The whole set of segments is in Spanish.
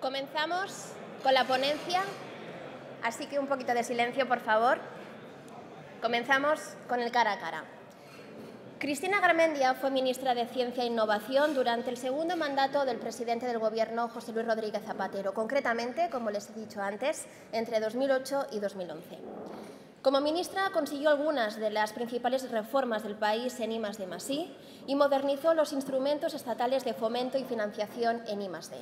Comenzamos con la ponencia, así que un poquito de silencio, por favor. Comenzamos con el cara a cara. Cristina Garmendia fue ministra de Ciencia e Innovación durante el segundo mandato del presidente del Gobierno, José Luis Rodríguez Zapatero, concretamente, como les he dicho antes, entre 2008 y 2011. Como ministra consiguió algunas de las principales reformas del país en I+D+I y modernizó los instrumentos estatales de fomento y financiación en I+D,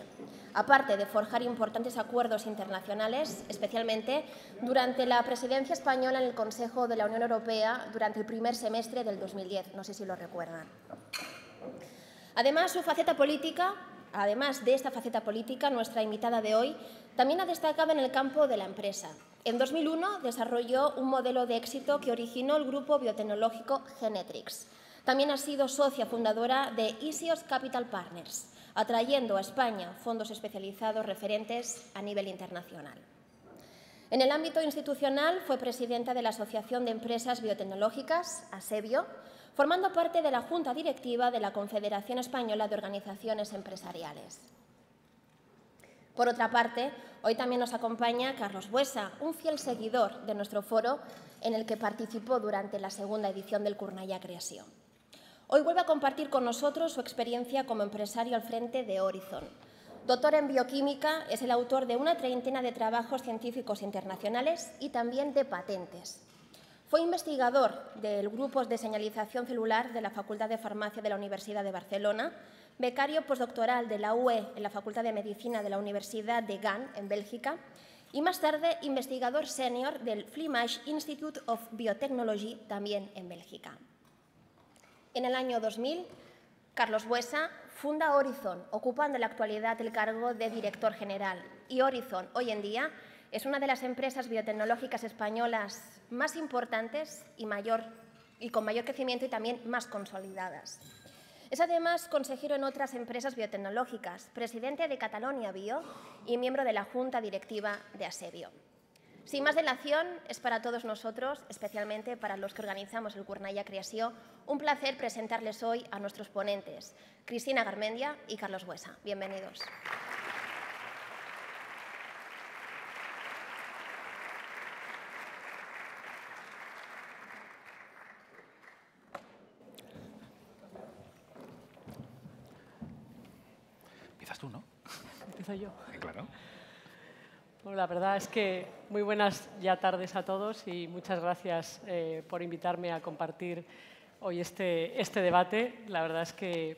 aparte de forjar importantes acuerdos internacionales, especialmente durante la presidencia española en el Consejo de la Unión Europea durante el primer semestre del 2010, no sé si lo recuerdan. Además de esta faceta política, nuestra invitada de hoy también ha destacado en el campo de la empresa. En 2001 desarrolló un modelo de éxito que originó el grupo biotecnológico Genetrix. También ha sido socia fundadora de Isios Capital Partners, atrayendo a España fondos especializados referentes a nivel internacional. En el ámbito institucional fue presidenta de la Asociación de Empresas Biotecnológicas, ASEBIO, formando parte de la Junta Directiva de la Confederación Española de Organizaciones Empresariales. Por otra parte, hoy también nos acompaña Carlos Buesa, un fiel seguidor de nuestro foro en el que participó durante la segunda edición del Curnalla Creació. Hoy vuelve a compartir con nosotros su experiencia como empresario al frente de Horizon. Doctor en bioquímica, es el autor de una treintena de trabajos científicos internacionales y también de patentes. Fue investigador del Grupo de Señalización Celular de la Facultad de Farmacia de la Universidad de Barcelona, becario postdoctoral de la UE en la Facultad de Medicina de la Universidad de Gant, en Bélgica, y más tarde investigador senior del Flemish Institute of Biotechnology, también en Bélgica. En el año 2000, Carlos Buesa funda Horizon, ocupando en la actualidad el cargo de director general. Y Horizon, hoy en día, es una de las empresas biotecnológicas españolas más importantes y con mayor crecimiento y también más consolidadas. Es además consejero en otras empresas biotecnológicas, presidente de Catalonia Bio y miembro de la Junta Directiva de ASEBIO. Sin más dilación, es para todos nosotros, especialmente para los que organizamos el Curnalla Creació, un placer presentarles hoy a nuestros ponentes, Cristina Garmendia y Carlos Buesa. Bienvenidos. Empiezas tú, ¿no? Empiezo yo. Claro. Bueno, la verdad es que muy buenas ya tardes a todos y muchas gracias por invitarme a compartir hoy este debate. La verdad es que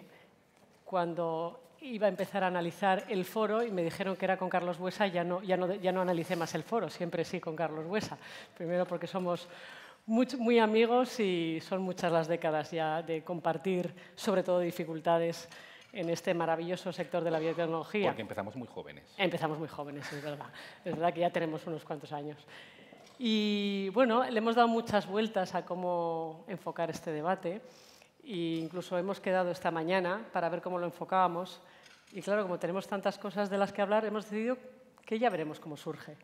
cuando iba a empezar a analizar el foro y me dijeron que era con Carlos Buesa, ya no analicé más el foro, siempre sí con Carlos Buesa. Primero porque somos muy amigos y son muchas las décadas ya de compartir, sobre todo, dificultades en este maravilloso sector de la biotecnología. Porque empezamos muy jóvenes. Empezamos muy jóvenes, es verdad. Es verdad que ya tenemos unos cuantos años. Y bueno, le hemos dado muchas vueltas a cómo enfocar este debate e incluso hemos quedado esta mañana para ver cómo lo enfocábamos. Y claro, como tenemos tantas cosas de las que hablar, hemos decidido que ya veremos cómo surge,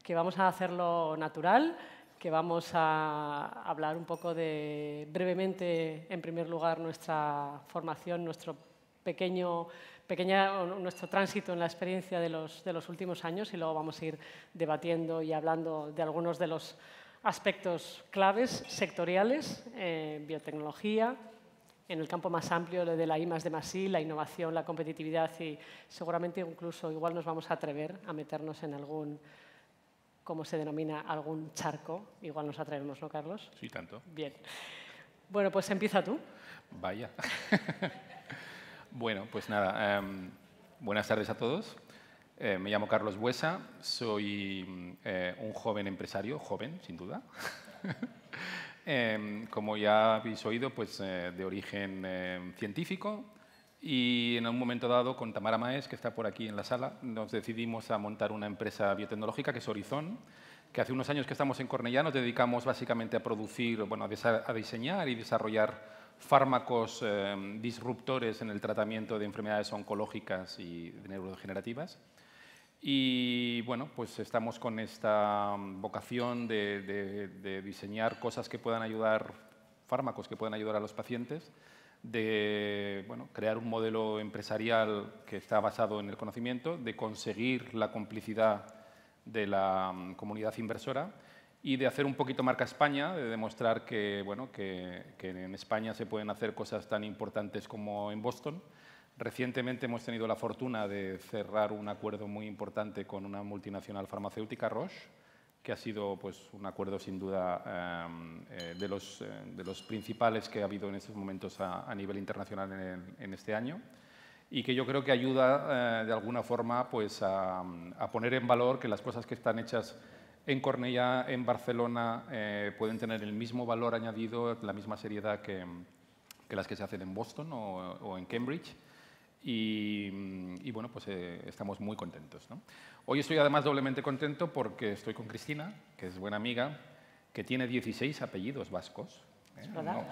que vamos a hacerlo natural, que vamos a hablar un poco brevemente, en primer lugar, nuestra formación, nuestro nuestro tránsito en la experiencia de los últimos años y luego vamos a ir debatiendo y hablando de algunos de los aspectos claves sectoriales, biotecnología, en el campo más amplio de la I+D+I, la innovación, la competitividad y seguramente incluso igual nos vamos a atrever a meternos en algún, ¿cómo se denomina? Algún charco. Igual nos atrevemos, ¿no, Carlos? Sí, tanto. Bien. Bueno, pues empieza tú. Vaya. Bueno, pues nada, buenas tardes a todos. Me llamo Carlos Buesa, soy un joven empresario, joven, sin duda. Como ya habéis oído, pues de origen científico y en un momento dado con Tamara Maes, que está por aquí en la sala, nos decidimos a montar una empresa biotecnológica que es Horizon, que hace unos años que estamos en Cornellá, nos dedicamos básicamente a producir, bueno, a diseñar y desarrollar fármacos disruptores en el tratamiento de enfermedades oncológicas y neurodegenerativas. Y bueno, pues estamos con esta vocación de diseñar cosas que puedan ayudar, fármacos que puedan ayudar a los pacientes de crear un modelo empresarial que está basado en el conocimiento, de conseguir la complicidad de la comunidad inversora y de hacer un poquito marca España, de demostrar que en España se pueden hacer cosas tan importantes como en Boston. Recientemente hemos tenido la fortuna de cerrar un acuerdo muy importante con una multinacional farmacéutica, Roche, que ha sido un acuerdo sin duda de los principales que ha habido en estos momentos a nivel internacional en este año, y que yo creo que ayuda de alguna forma a poner en valor que las cosas que están hechas en Cornellà, en Barcelona, pueden tener el mismo valor añadido, la misma seriedad que las que se hacen en Boston o en Cambridge. Y bueno, estamos muy contentos, ¿no? Hoy estoy además doblemente contento porque estoy con Cristina, que es buena amiga, que tiene 16 apellidos vascos. ¿Verdad?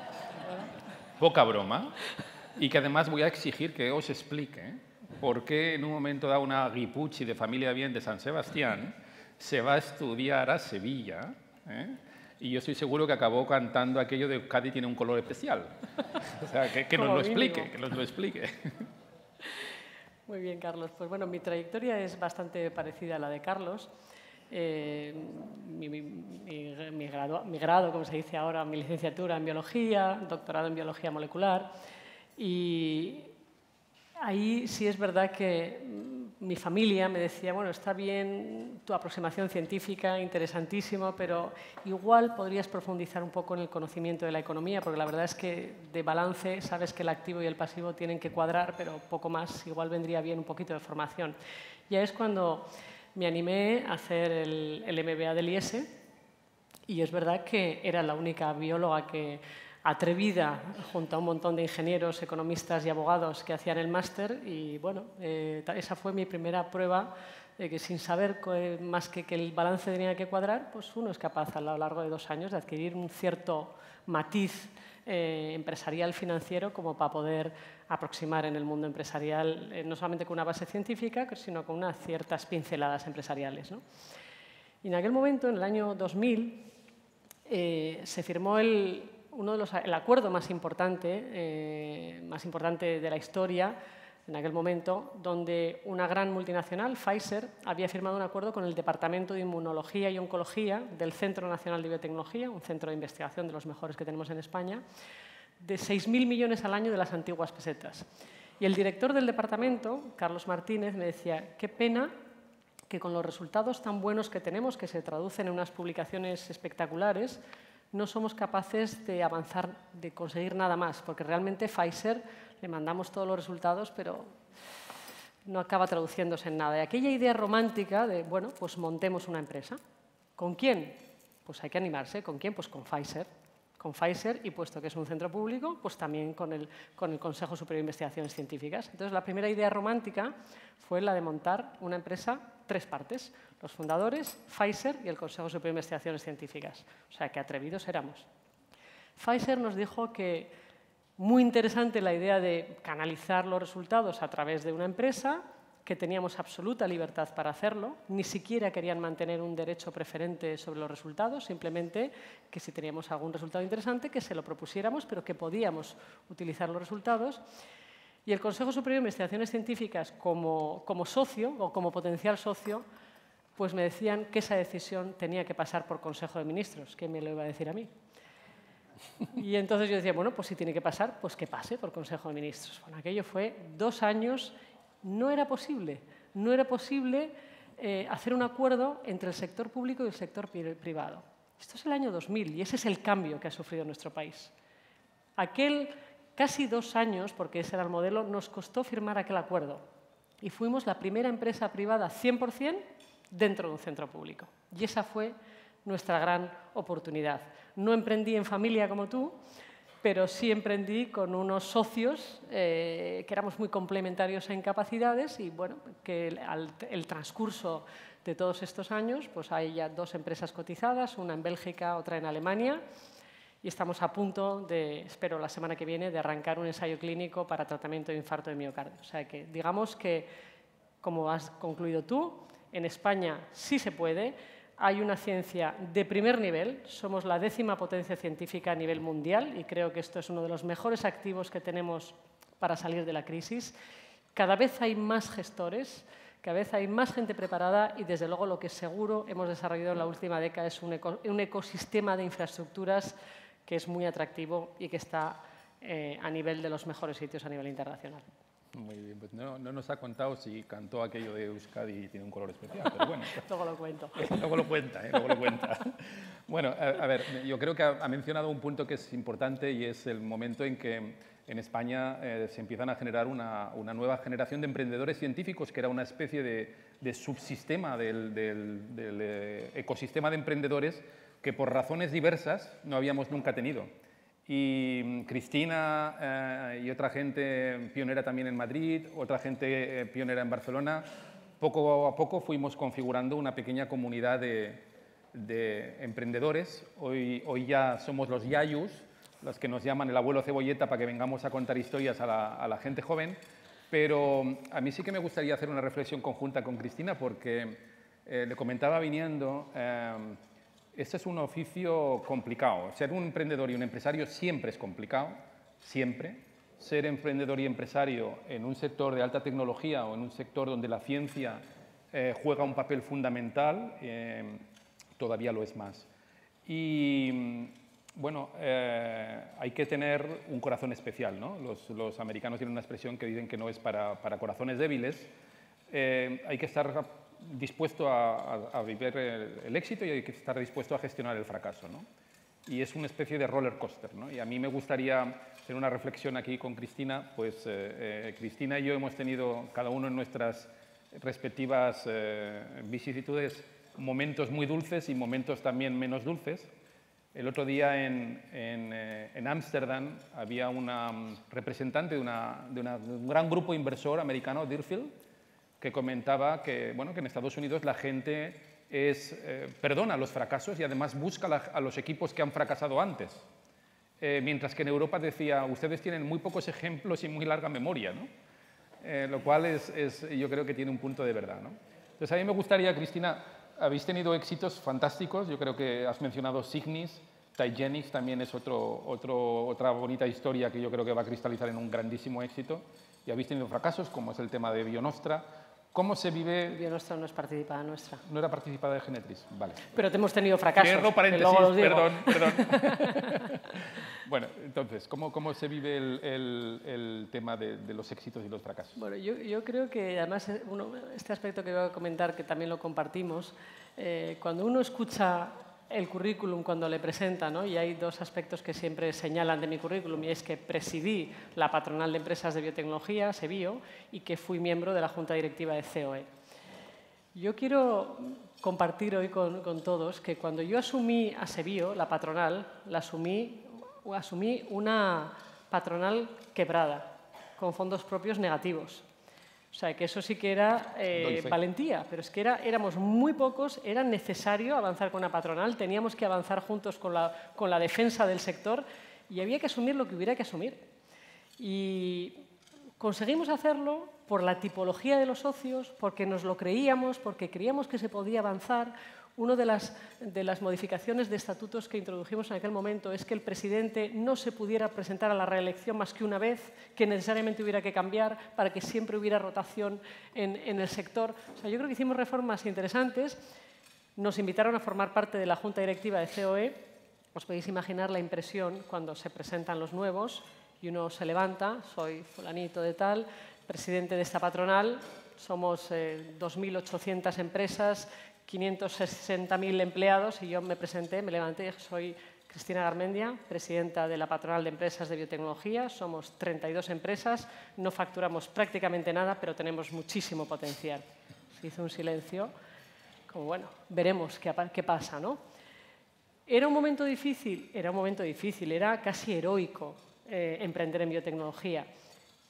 Poca broma. Y que además voy a exigir que os explique por qué en un momento dado una guipuchi de familia bien de San Sebastián se va a estudiar a Sevilla, y yo estoy seguro que acabó cantando aquello de Cádiz tiene un color especial. O sea, que nos lo explique, que nos lo explique. Muy bien, Carlos. Pues bueno, mi trayectoria es bastante parecida a la de Carlos. Mi grado, como se dice ahora, mi licenciatura en Biología, doctorado en Biología Molecular. Y ahí sí es verdad que mi familia me decía, bueno, está bien tu aproximación científica, interesantísimo, pero igual podrías profundizar un poco en el conocimiento de la economía, porque la verdad es que de balance sabes que el activo y el pasivo tienen que cuadrar, pero poco más, igual vendría bien un poquito de formación. Ya es cuando me animé a hacer el MBA del IES, y es verdad que era la única bióloga atrevida, junto a un montón de ingenieros, economistas y abogados que hacían el máster, y bueno, esa fue mi primera prueba de que sin saber más que el balance tenía que cuadrar, pues uno es capaz a lo largo de 2 años de adquirir un cierto matiz empresarial financiero como para poder aproximar en el mundo empresarial, no solamente con una base científica, sino con unas ciertas pinceladas empresariales, ¿no? Y en aquel momento, en el año 2000, se firmó el acuerdo más importante de la historia en aquel momento, donde una gran multinacional, Pfizer, había firmado un acuerdo con el Departamento de Inmunología y Oncología del Centro Nacional de Biotecnología, un centro de investigación de los mejores que tenemos en España, de 6.000 millones al año de las antiguas pesetas. Y el director del departamento, Carlos Martínez, me decía, qué pena que con los resultados tan buenos que tenemos, que se traducen en unas publicaciones espectaculares, no somos capaces de avanzar, de conseguir nada más, porque realmente Pfizer le mandamos todos los resultados, pero no acaba traduciéndose en nada. Y aquella idea romántica de, bueno, pues montemos una empresa. ¿Con quién? Pues hay que animarse. ¿Con quién? Pues con Pfizer. Con Pfizer, y puesto que es un centro público, pues también con el Consejo Superior de Investigaciones Científicas. Entonces, la primera idea romántica fue la de montar una empresa, 3 partes, los fundadores, Pfizer y el Consejo Superior de Investigaciones Científicas. O sea, que atrevidos éramos. Pfizer nos dijo que muy interesante la idea de canalizar los resultados a través de una empresa, que teníamos absoluta libertad para hacerlo, ni siquiera querían mantener un derecho preferente sobre los resultados, simplemente que si teníamos algún resultado interesante, que se lo propusiéramos, pero que podíamos utilizar los resultados. Y el Consejo Superior de Investigaciones Científicas, como socio o como potencial socio, pues me decían que esa decisión tenía que pasar por Consejo de Ministros. ¿Qué me lo iba a decir a mí? Y entonces yo decía, bueno, pues si tiene que pasar, pues que pase por Consejo de Ministros. Bueno, aquello fue 2 años. No era posible hacer un acuerdo entre el sector público y el sector privado. Esto es el año 2000 y ese es el cambio que ha sufrido nuestro país. Casi 2 años, porque ese era el modelo, nos costó firmar aquel acuerdo. Y fuimos la primera empresa privada 100% dentro de un centro público. Y esa fue nuestra gran oportunidad. No emprendí en familia como tú, pero sí emprendí con unos socios que éramos muy complementarios en capacidades y bueno, que el transcurso de todos estos años, pues hay ya 2 empresas cotizadas, una en Bélgica, otra en Alemania, y estamos a punto de, espero la semana que viene, de arrancar un ensayo clínico para tratamiento de infarto de miocardio. O sea que digamos que, como has concluido tú, en España sí se puede. hay una ciencia de primer nivel, somos la 10ª potencia científica a nivel mundial y creo que esto es uno de los mejores activos que tenemos para salir de la crisis. Cada vez hay más gestores, cada vez hay más gente preparada y, desde luego, lo que seguro hemos desarrollado en la última década es un ecosistema de infraestructuras que es muy atractivo y que está a nivel de los mejores sitios a nivel internacional. Muy bien, pues no nos ha contado si cantó aquello de Euskadi y tiene un color especial, pero bueno. Luego lo cuento. Luego lo cuenta, luego lo cuenta. Bueno, a ver, yo creo que ha mencionado un punto que es importante y es el momento en que en España se empiezan a generar una nueva generación de emprendedores científicos, que era una especie de subsistema del ecosistema de emprendedores que por razones diversas no habíamos nunca tenido. Y Cristina y otra gente pionera también en Madrid, otra gente pionera en Barcelona, poco a poco fuimos configurando una pequeña comunidad de emprendedores. Hoy ya somos los yayus, los que nos llaman el abuelo cebolleta para que vengamos a contar historias a la gente joven, pero a mí sí que me gustaría hacer una reflexión conjunta con Cristina porque le comentaba viniendo, este es un oficio complicado. Ser un emprendedor y un empresario siempre es complicado, siempre. Ser emprendedor y empresario en un sector de alta tecnología o en un sector donde la ciencia juega un papel fundamental, todavía lo es más. Y bueno, hay que tener un corazón especial, ¿no? Los americanos tienen una expresión que dicen que no es para corazones débiles. Hay que estar dispuesto a vivir el éxito y hay que estar dispuesto a gestionar el fracaso, ¿no? Y es una especie de roller coaster, ¿no? Y a mí me gustaría hacer una reflexión aquí con Cristina. Pues Cristina y yo hemos tenido, cada uno en nuestras respectivas vicisitudes, momentos muy dulces y momentos también menos dulces. El otro día en Ámsterdam había una representante de un gran grupo inversor americano, Deerfield, que comentaba que, bueno, que en Estados Unidos la gente perdona los fracasos y además busca a los equipos que han fracasado antes. Mientras que en Europa decía, ustedes tienen muy pocos ejemplos y muy larga memoria, ¿no? Lo cual yo creo que tiene un punto de verdad, ¿no? Entonces a mí me gustaría, Cristina, habéis tenido éxitos fantásticos, yo creo que has mencionado Cygnis, Tygenix también es otra bonita historia que yo creo que va a cristalizar en un grandísimo éxito, y habéis tenido fracasos, como es el tema de Bionostra. ¿Cómo se vive? Bionostra no es participada nuestra. No era participada de Genetris, vale. Pero hemos tenido fracasos. Cierro paréntesis, perdón. Bueno, entonces, ¿cómo se vive el tema de los éxitos y los fracasos? Bueno, yo creo que además este aspecto que voy a comentar, que también lo compartimos, cuando uno escucha el currículum cuando le presenta, ¿no? Y hay dos aspectos que siempre señalan de mi currículum, y es que presidí la patronal de empresas de biotecnología, SEBIO, y que fui miembro de la junta directiva de COE. Yo quiero compartir hoy con todos que cuando yo asumí a SEBIO, la patronal, asumí una patronal quebrada, con fondos propios negativos. O sea, que eso sí que era valentía, pero es que éramos muy pocos, era necesario avanzar con una patronal, teníamos que avanzar juntos con la defensa del sector y había que asumir lo que hubiera que asumir. Y conseguimos hacerlo por la tipología de los socios, porque nos lo creíamos, porque creíamos que se podía avanzar. Una de las modificaciones de estatutos que introdujimos en aquel momento es que el presidente no se pudiera presentar a la reelección más que una vez, que necesariamente hubiera que cambiar para que siempre hubiera rotación en el sector. O sea, yo creo que hicimos reformas interesantes. Nos invitaron a formar parte de la junta directiva de COE. Os podéis imaginar la impresión cuando se presentan los nuevos y uno se levanta, soy fulanito de tal, presidente de esta patronal, somos 2.800 empresas, 560.000 empleados, y yo me presenté, me levanté, soy Cristina Garmendia, presidenta de la patronal de empresas de biotecnología, somos 32 empresas, no facturamos prácticamente nada, pero tenemos muchísimo potencial. Se hizo un silencio, como bueno, veremos qué pasa, ¿no? ¿Era un momento difícil? Era un momento difícil, era casi heroico emprender en biotecnología.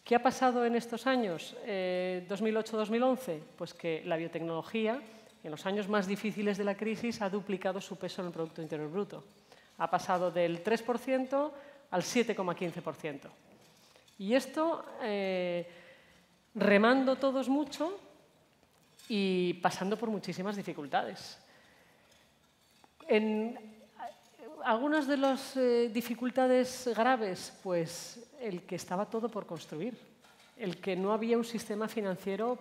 ¿Qué ha pasado en estos años, 2008-2011? Pues que la biotecnología, en los años más difíciles de la crisis, ha duplicado su peso en el Producto Interior Bruto. Ha pasado del 3% al 7,15%. Y esto, remando todos mucho y pasando por muchísimas dificultades. Algunas de las dificultades graves, pues el que estaba todo por construir, el que no había un sistema financiero,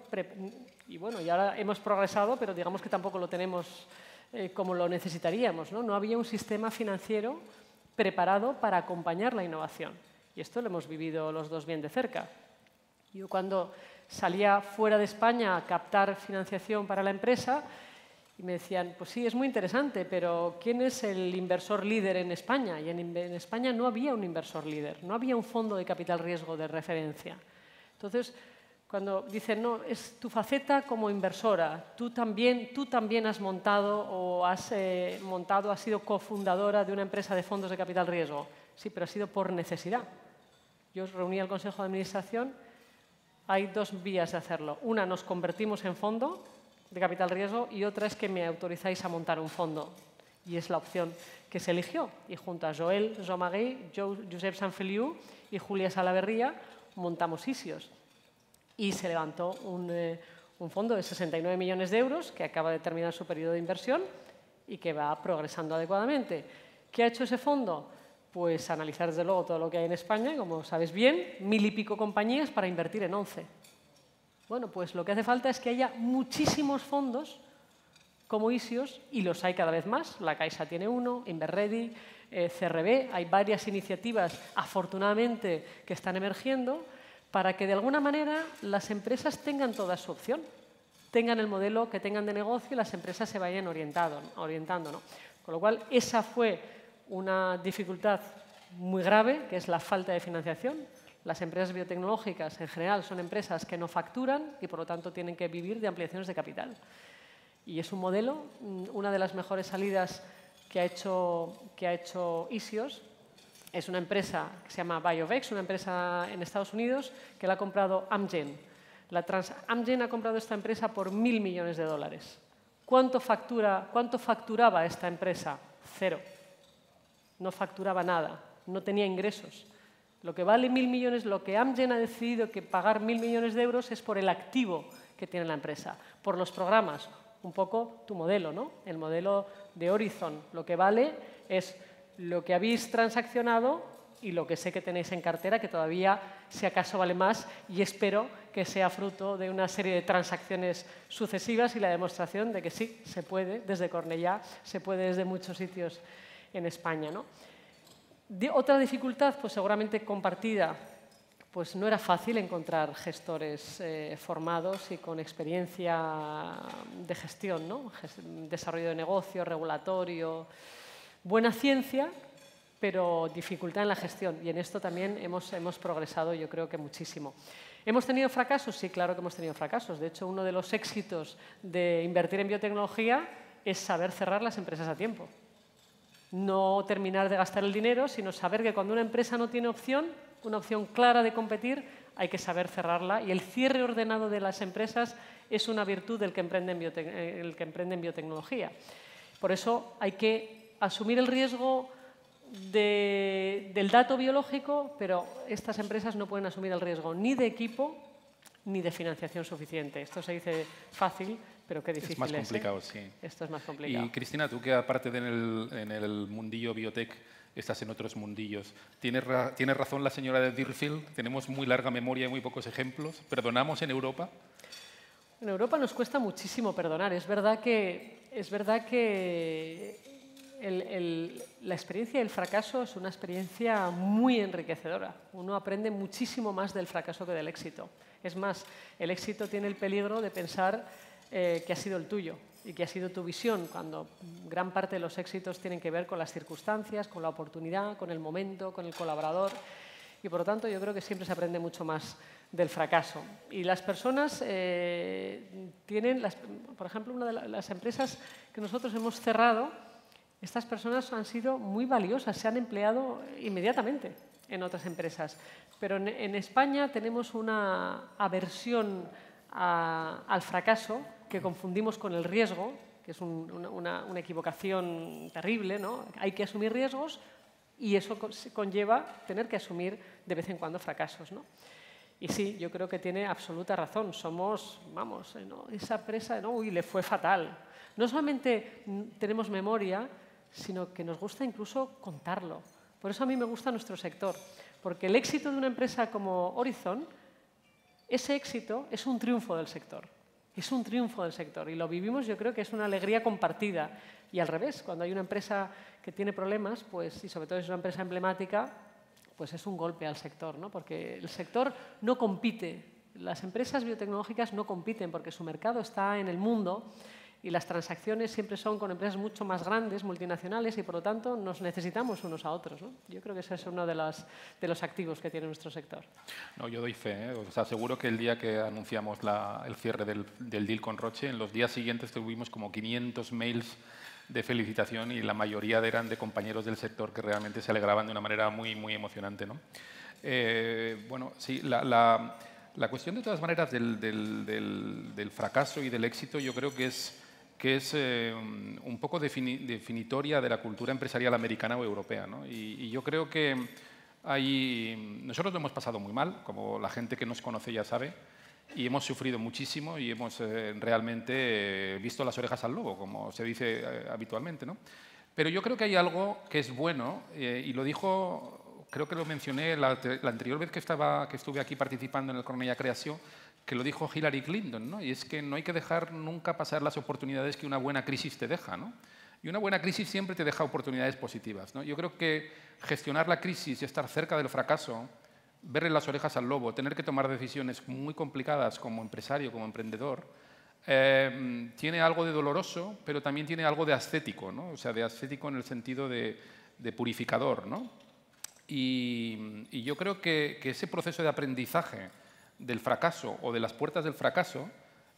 y bueno, y ahora hemos progresado, pero digamos que tampoco lo tenemos como lo necesitaríamos, ¿no? No había un sistema financiero preparado para acompañar la innovación. Y esto lo hemos vivido los dos bien de cerca. Yo cuando salía fuera de España a captar financiación para la empresa, y me decían, pues sí, es muy interesante, pero ¿quién es el inversor líder en España? Y en España no había un inversor líder, no había un fondo de capital riesgo de referencia. Entonces, cuando dicen, no, es tu faceta como inversora, tú también has montado o has sido cofundadora de una empresa de fondos de capital riesgo. Sí, pero ha sido por necesidad. Yo os reuní al Consejo de Administración, hay dos vías de hacerlo. Una, nos convertimos en fondo de capital riesgo y otra es que me autorizáis a montar un fondo. Y es la opción que se eligió. Y junto a Joel Zomagué, Josep Sanfeliu y Julia Salaverría montamos Isios. Y se levantó un fondo de 69 millones de euros que acaba de terminar su periodo de inversión y que va progresando adecuadamente. ¿Qué ha hecho ese fondo? Pues analizar desde luego todo lo que hay en España, como sabes bien, 1000 y pico compañías para invertir en 11. Bueno, pues lo que hace falta es que haya muchísimos fondos como Isios, y los hay cada vez más. La Caixa tiene uno, Inverready, CRB, hay varias iniciativas, afortunadamente, que están emergiendo para que de alguna manera las empresas tengan toda su opción, tengan el modelo que tengan de negocio y las empresas se vayan orientando, ¿no? Con lo cual, esa fue una dificultad muy grave, que es la falta de financiación. Las empresas biotecnológicas, en general, son empresas que no facturan y, por lo tanto, tienen que vivir de ampliaciones de capital. Y es un modelo, una de las mejores salidas que ha hecho Isios. Es una empresa que se llama BioVex, una empresa en Estados Unidos que la ha comprado Amgen. Amgen ha comprado esta empresa por $1.000 millones. ¿Cuánto facturaba esta empresa? 0. No facturaba nada, no tenía ingresos. Lo que vale 1.000 millones, lo que Amgen ha decidido que pagar 1.000 millones de euros es por el activo que tiene la empresa, por los programas. Un poco tu modelo, ¿no? El modelo de Horizon. Lo que vale es lo que habéis transaccionado y lo que sé que tenéis en cartera, que todavía, si acaso, vale más, y espero que sea fruto de una serie de transacciones sucesivas y la demostración de que sí, se puede, desde Cornellá, se puede desde muchos sitios en España, ¿no? Otra dificultad, pues seguramente compartida, pues no era fácil encontrar gestores formados y con experiencia de gestión, ¿no? Desarrollo de negocio, regulatorio, buena ciencia, pero dificultad en la gestión. Y en esto también hemos progresado, yo creo que muchísimo. ¿Hemos tenido fracasos? Sí, claro que hemos tenido fracasos. De hecho, uno de los éxitos de invertir en biotecnología es saber cerrar las empresas a tiempo. No terminar de gastar el dinero, sino saber que cuando una empresa no tiene opción, una opción clara de competir, hay que saber cerrarla. Y el cierre ordenado de las empresas es una virtud del que emprende en biotecnología. Por eso hay que asumir el riesgo del dato biológico, pero estas empresas no pueden asumir el riesgo ni de equipo ni de financiación suficiente. Esto se dice fácil, pero qué difícil es. Es más complicado, sí. Esto es más complicado. Y Cristina, tú que aparte en el mundillo biotech estás en otros mundillos, ¿tiene razón la señora de Deerfield? Tenemos muy larga memoria y muy pocos ejemplos. ¿Perdonamos en Europa? En Europa nos cuesta muchísimo perdonar. Es verdad que la experiencia del fracaso es una experiencia muy enriquecedora. Uno aprende muchísimo más del fracaso que del éxito. Es más, el éxito tiene el peligro de pensar que ha sido el tuyo y que ha sido tu visión, cuando gran parte de los éxitos tienen que ver con las circunstancias, con la oportunidad, con el momento, con el colaborador. Y, por lo tanto, yo creo que siempre se aprende mucho más del fracaso. Y las personas tienen, por ejemplo, una de las empresas que nosotros hemos cerrado, estas personas han sido muy valiosas, se han empleado inmediatamente en otras empresas. Pero en España tenemos una aversión al fracaso que confundimos con el riesgo, que es una equivocación terrible, ¿no? Hay que asumir riesgos y eso conlleva tener que asumir de vez en cuando fracasos, ¿no? Y sí, yo creo que tiene absoluta razón. Somos, vamos, ¿no? Esa empresa, ¿no? Uy, le fue fatal. No solamente tenemos memoria, sino que nos gusta incluso contarlo. Por eso a mí me gusta nuestro sector, porque el éxito de una empresa como Horizon, ese éxito es un triunfo del sector. Es un triunfo del sector y lo vivimos, yo creo que es una alegría compartida. Y al revés, cuando hay una empresa que tiene problemas, pues, y sobre todo es una empresa emblemática, pues es un golpe al sector, ¿no? Porque el sector no compite. Las empresas biotecnológicas no compiten porque su mercado está en el mundo y las transacciones siempre son con empresas mucho más grandes, multinacionales, y por lo tanto nos necesitamos unos a otros, ¿no? Yo creo que ese es uno de los activos que tiene nuestro sector. No, yo doy fe, ¿eh? Os aseguro que el día que anunciamos el cierre del deal con Roche, en los días siguientes tuvimos como 500 mails de felicitación y la mayoría eran de compañeros del sector que realmente se alegraban de una manera muy, muy emocionante, ¿no? Bueno, sí, la cuestión de todas maneras del fracaso y del éxito yo creo que es un poco definitoria de la cultura empresarial americana o europea, ¿no? Y yo creo que nosotros lo hemos pasado muy mal, como la gente que nos conoce ya sabe, y hemos sufrido muchísimo y hemos realmente visto las orejas al lobo, como se dice habitualmente, ¿no? Pero yo creo que hay algo que es bueno, y lo dijo, creo que lo mencioné la anterior vez que estuve aquí participando en el Cornellà Creació, que lo dijo Hillary Clinton, ¿no? Y es que no hay que dejar nunca pasar las oportunidades que una buena crisis te deja, ¿no? Y una buena crisis siempre te deja oportunidades positivas, ¿no? Yo creo que gestionar la crisis y estar cerca del fracaso, verle las orejas al lobo, tener que tomar decisiones muy complicadas como empresario, como emprendedor, tiene algo de doloroso, pero también tiene algo de ascético, ¿no? O sea, de ascético en el sentido de purificador, ¿no? Y yo creo que ese proceso de aprendizaje del fracaso o de las puertas del fracaso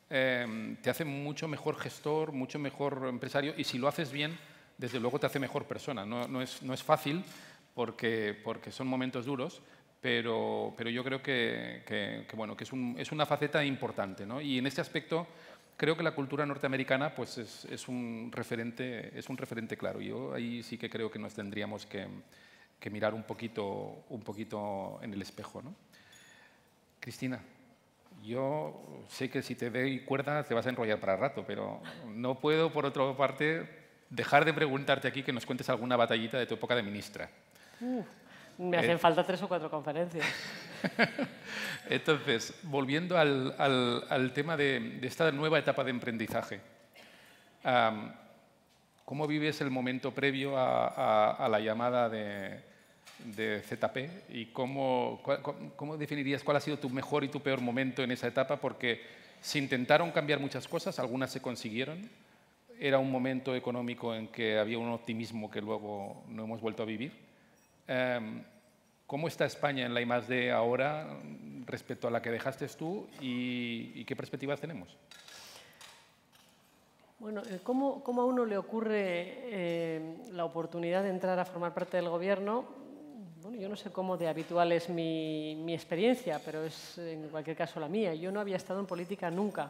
te hace mucho mejor gestor, mucho mejor empresario, y si lo haces bien, desde luego te hace mejor persona. No es fácil porque son momentos duros, pero yo creo que es una faceta importante, ¿no? Y en este aspecto creo que la cultura norteamericana pues es un referente claro. Yo ahí sí que creo que nos tendríamos que mirar un poquito en el espejo, ¿no? Cristina, yo sé que si te doy cuerda te vas a enrollar para rato, pero no puedo, por otra parte, dejar de preguntarte aquí que nos cuentes alguna batallita de tu época de ministra. Me hacen falta 3 o 4 conferencias. Entonces, volviendo al tema de esta nueva etapa de emprendizaje, ¿cómo vives el momento previo a la llamada de ZP y cómo definirías cuál ha sido tu mejor y tu peor momento en esa etapa? Porque se intentaron cambiar muchas cosas, algunas se consiguieron. Era un momento económico en que había un optimismo que luego no hemos vuelto a vivir. ¿Cómo está España en la I+D ahora respecto a la que dejaste tú y qué perspectivas tenemos? Bueno, ¿cómo a uno le ocurre la oportunidad de entrar a formar parte del Gobierno? Bueno, yo no sé cómo de habitual es mi experiencia, pero es en cualquier caso la mía. Yo no había estado en política nunca.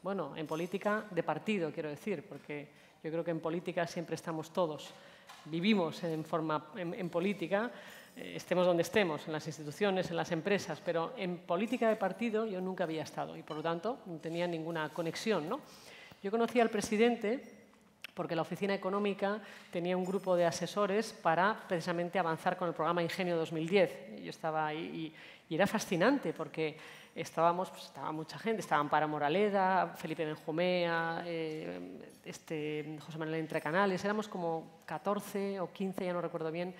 Bueno, en política de partido, quiero decir, porque yo creo que en política siempre estamos todos. Vivimos en política, estemos donde estemos, en las instituciones, en las empresas, pero en política de partido yo nunca había estado y, por lo tanto, no tenía ninguna conexión, ¿no? Yo conocí al presidente porque la Oficina Económica tenía un grupo de asesores para precisamente avanzar con el programa Ingenio 2010. Yo estaba ahí y era fascinante porque estaba mucha gente, estaba Amparo Moraleda, Felipe Benjumea, José Manuel Entrecanales, éramos como 14 o 15, ya no recuerdo bien,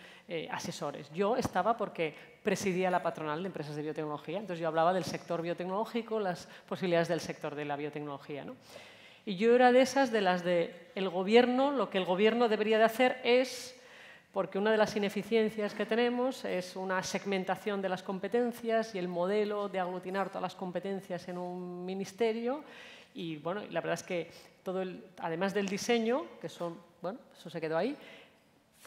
asesores. Yo estaba porque presidía la patronal de empresas de biotecnología, entonces yo hablaba del sector biotecnológico, las posibilidades del sector de la biotecnología, ¿no? Y yo era de esas, de las de el gobierno, lo que el gobierno debería de hacer es, porque una de las ineficiencias que tenemos es una segmentación de las competencias y el modelo de aglutinar todas las competencias en un ministerio. Y bueno, la verdad es que además del diseño, que eso se quedó ahí,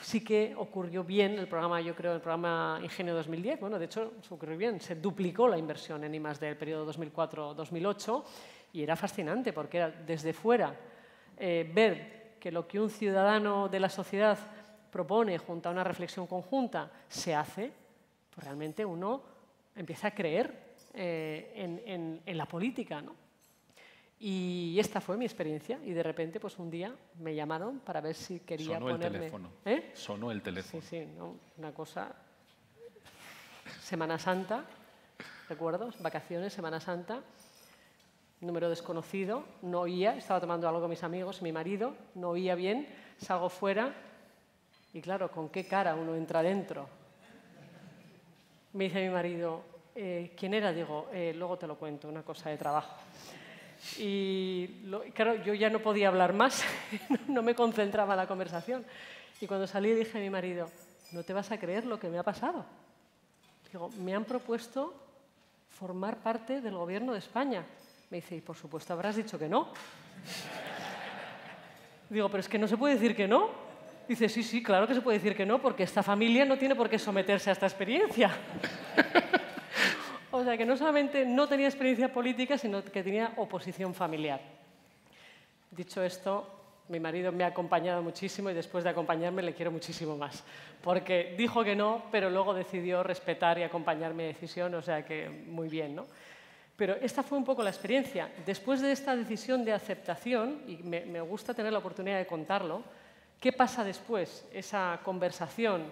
sí que ocurrió bien el programa, yo creo, el programa Ingenio 2010. Bueno, de hecho, se ocurrió bien, se duplicó la inversión en I+D del periodo 2004-2008. Y era fascinante porque era desde fuera ver que lo que un ciudadano de la sociedad propone junto a una reflexión conjunta se hace, pues realmente uno empieza a creer en la política, ¿no? Y esta fue mi experiencia. Y de repente, pues un día me llamaron para ver si quería ponerme... Sonó el teléfono. Sonó el teléfono. Sí, sí, ¿no? Una cosa... Semana Santa, recuerdo, vacaciones, Semana Santa, número desconocido, no oía, estaba tomando algo con mis amigos, mi marido, no oía bien, salgo fuera y claro, ¿con qué cara uno entra dentro? Me dice mi marido, ¿quién era? Digo, luego te lo cuento, una cosa de trabajo. Y claro, yo ya no podía hablar más, no me concentraba en la conversación. Y cuando salí dije a mi marido, no te vas a creer lo que me ha pasado. Digo, me han propuesto formar parte del Gobierno de España. Me dice, y por supuesto habrás dicho que no. Digo, pero es que no se puede decir que no. Dice, sí, sí, claro que se puede decir que no, porque esta familia no tiene por qué someterse a esta experiencia. O sea, que no solamente no tenía experiencia política, sino que tenía oposición familiar. Dicho esto, mi marido me ha acompañado muchísimo y después de acompañarme le quiero muchísimo más. Porque dijo que no, pero luego decidió respetar y acompañar mi decisión, o sea que muy bien, ¿no? Pero esta fue un poco la experiencia. Después de esta decisión de aceptación, y me gusta tener la oportunidad de contarlo, ¿qué pasa después? Esa conversación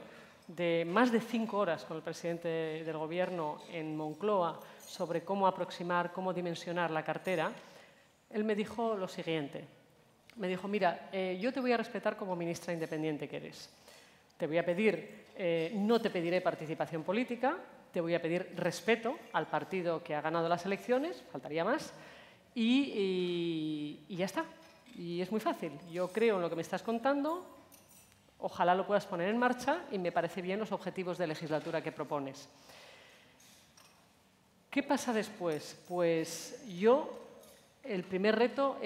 de más de 5 horas con el presidente del Gobierno en Moncloa sobre cómo aproximar, cómo dimensionar la cartera, él me dijo lo siguiente. Me dijo, mira, yo te voy a respetar como ministra independiente que eres. Te voy a pedir, no te pediré participación política, te voy a pedir respeto al partido que ha ganado las elecciones, faltaría más, y ya está. Y es muy fácil. Yo creo en lo que me estás contando, ojalá lo puedas poner en marcha y me parece bien los objetivos de legislatura que propones. ¿Qué pasa después? Pues el primer reto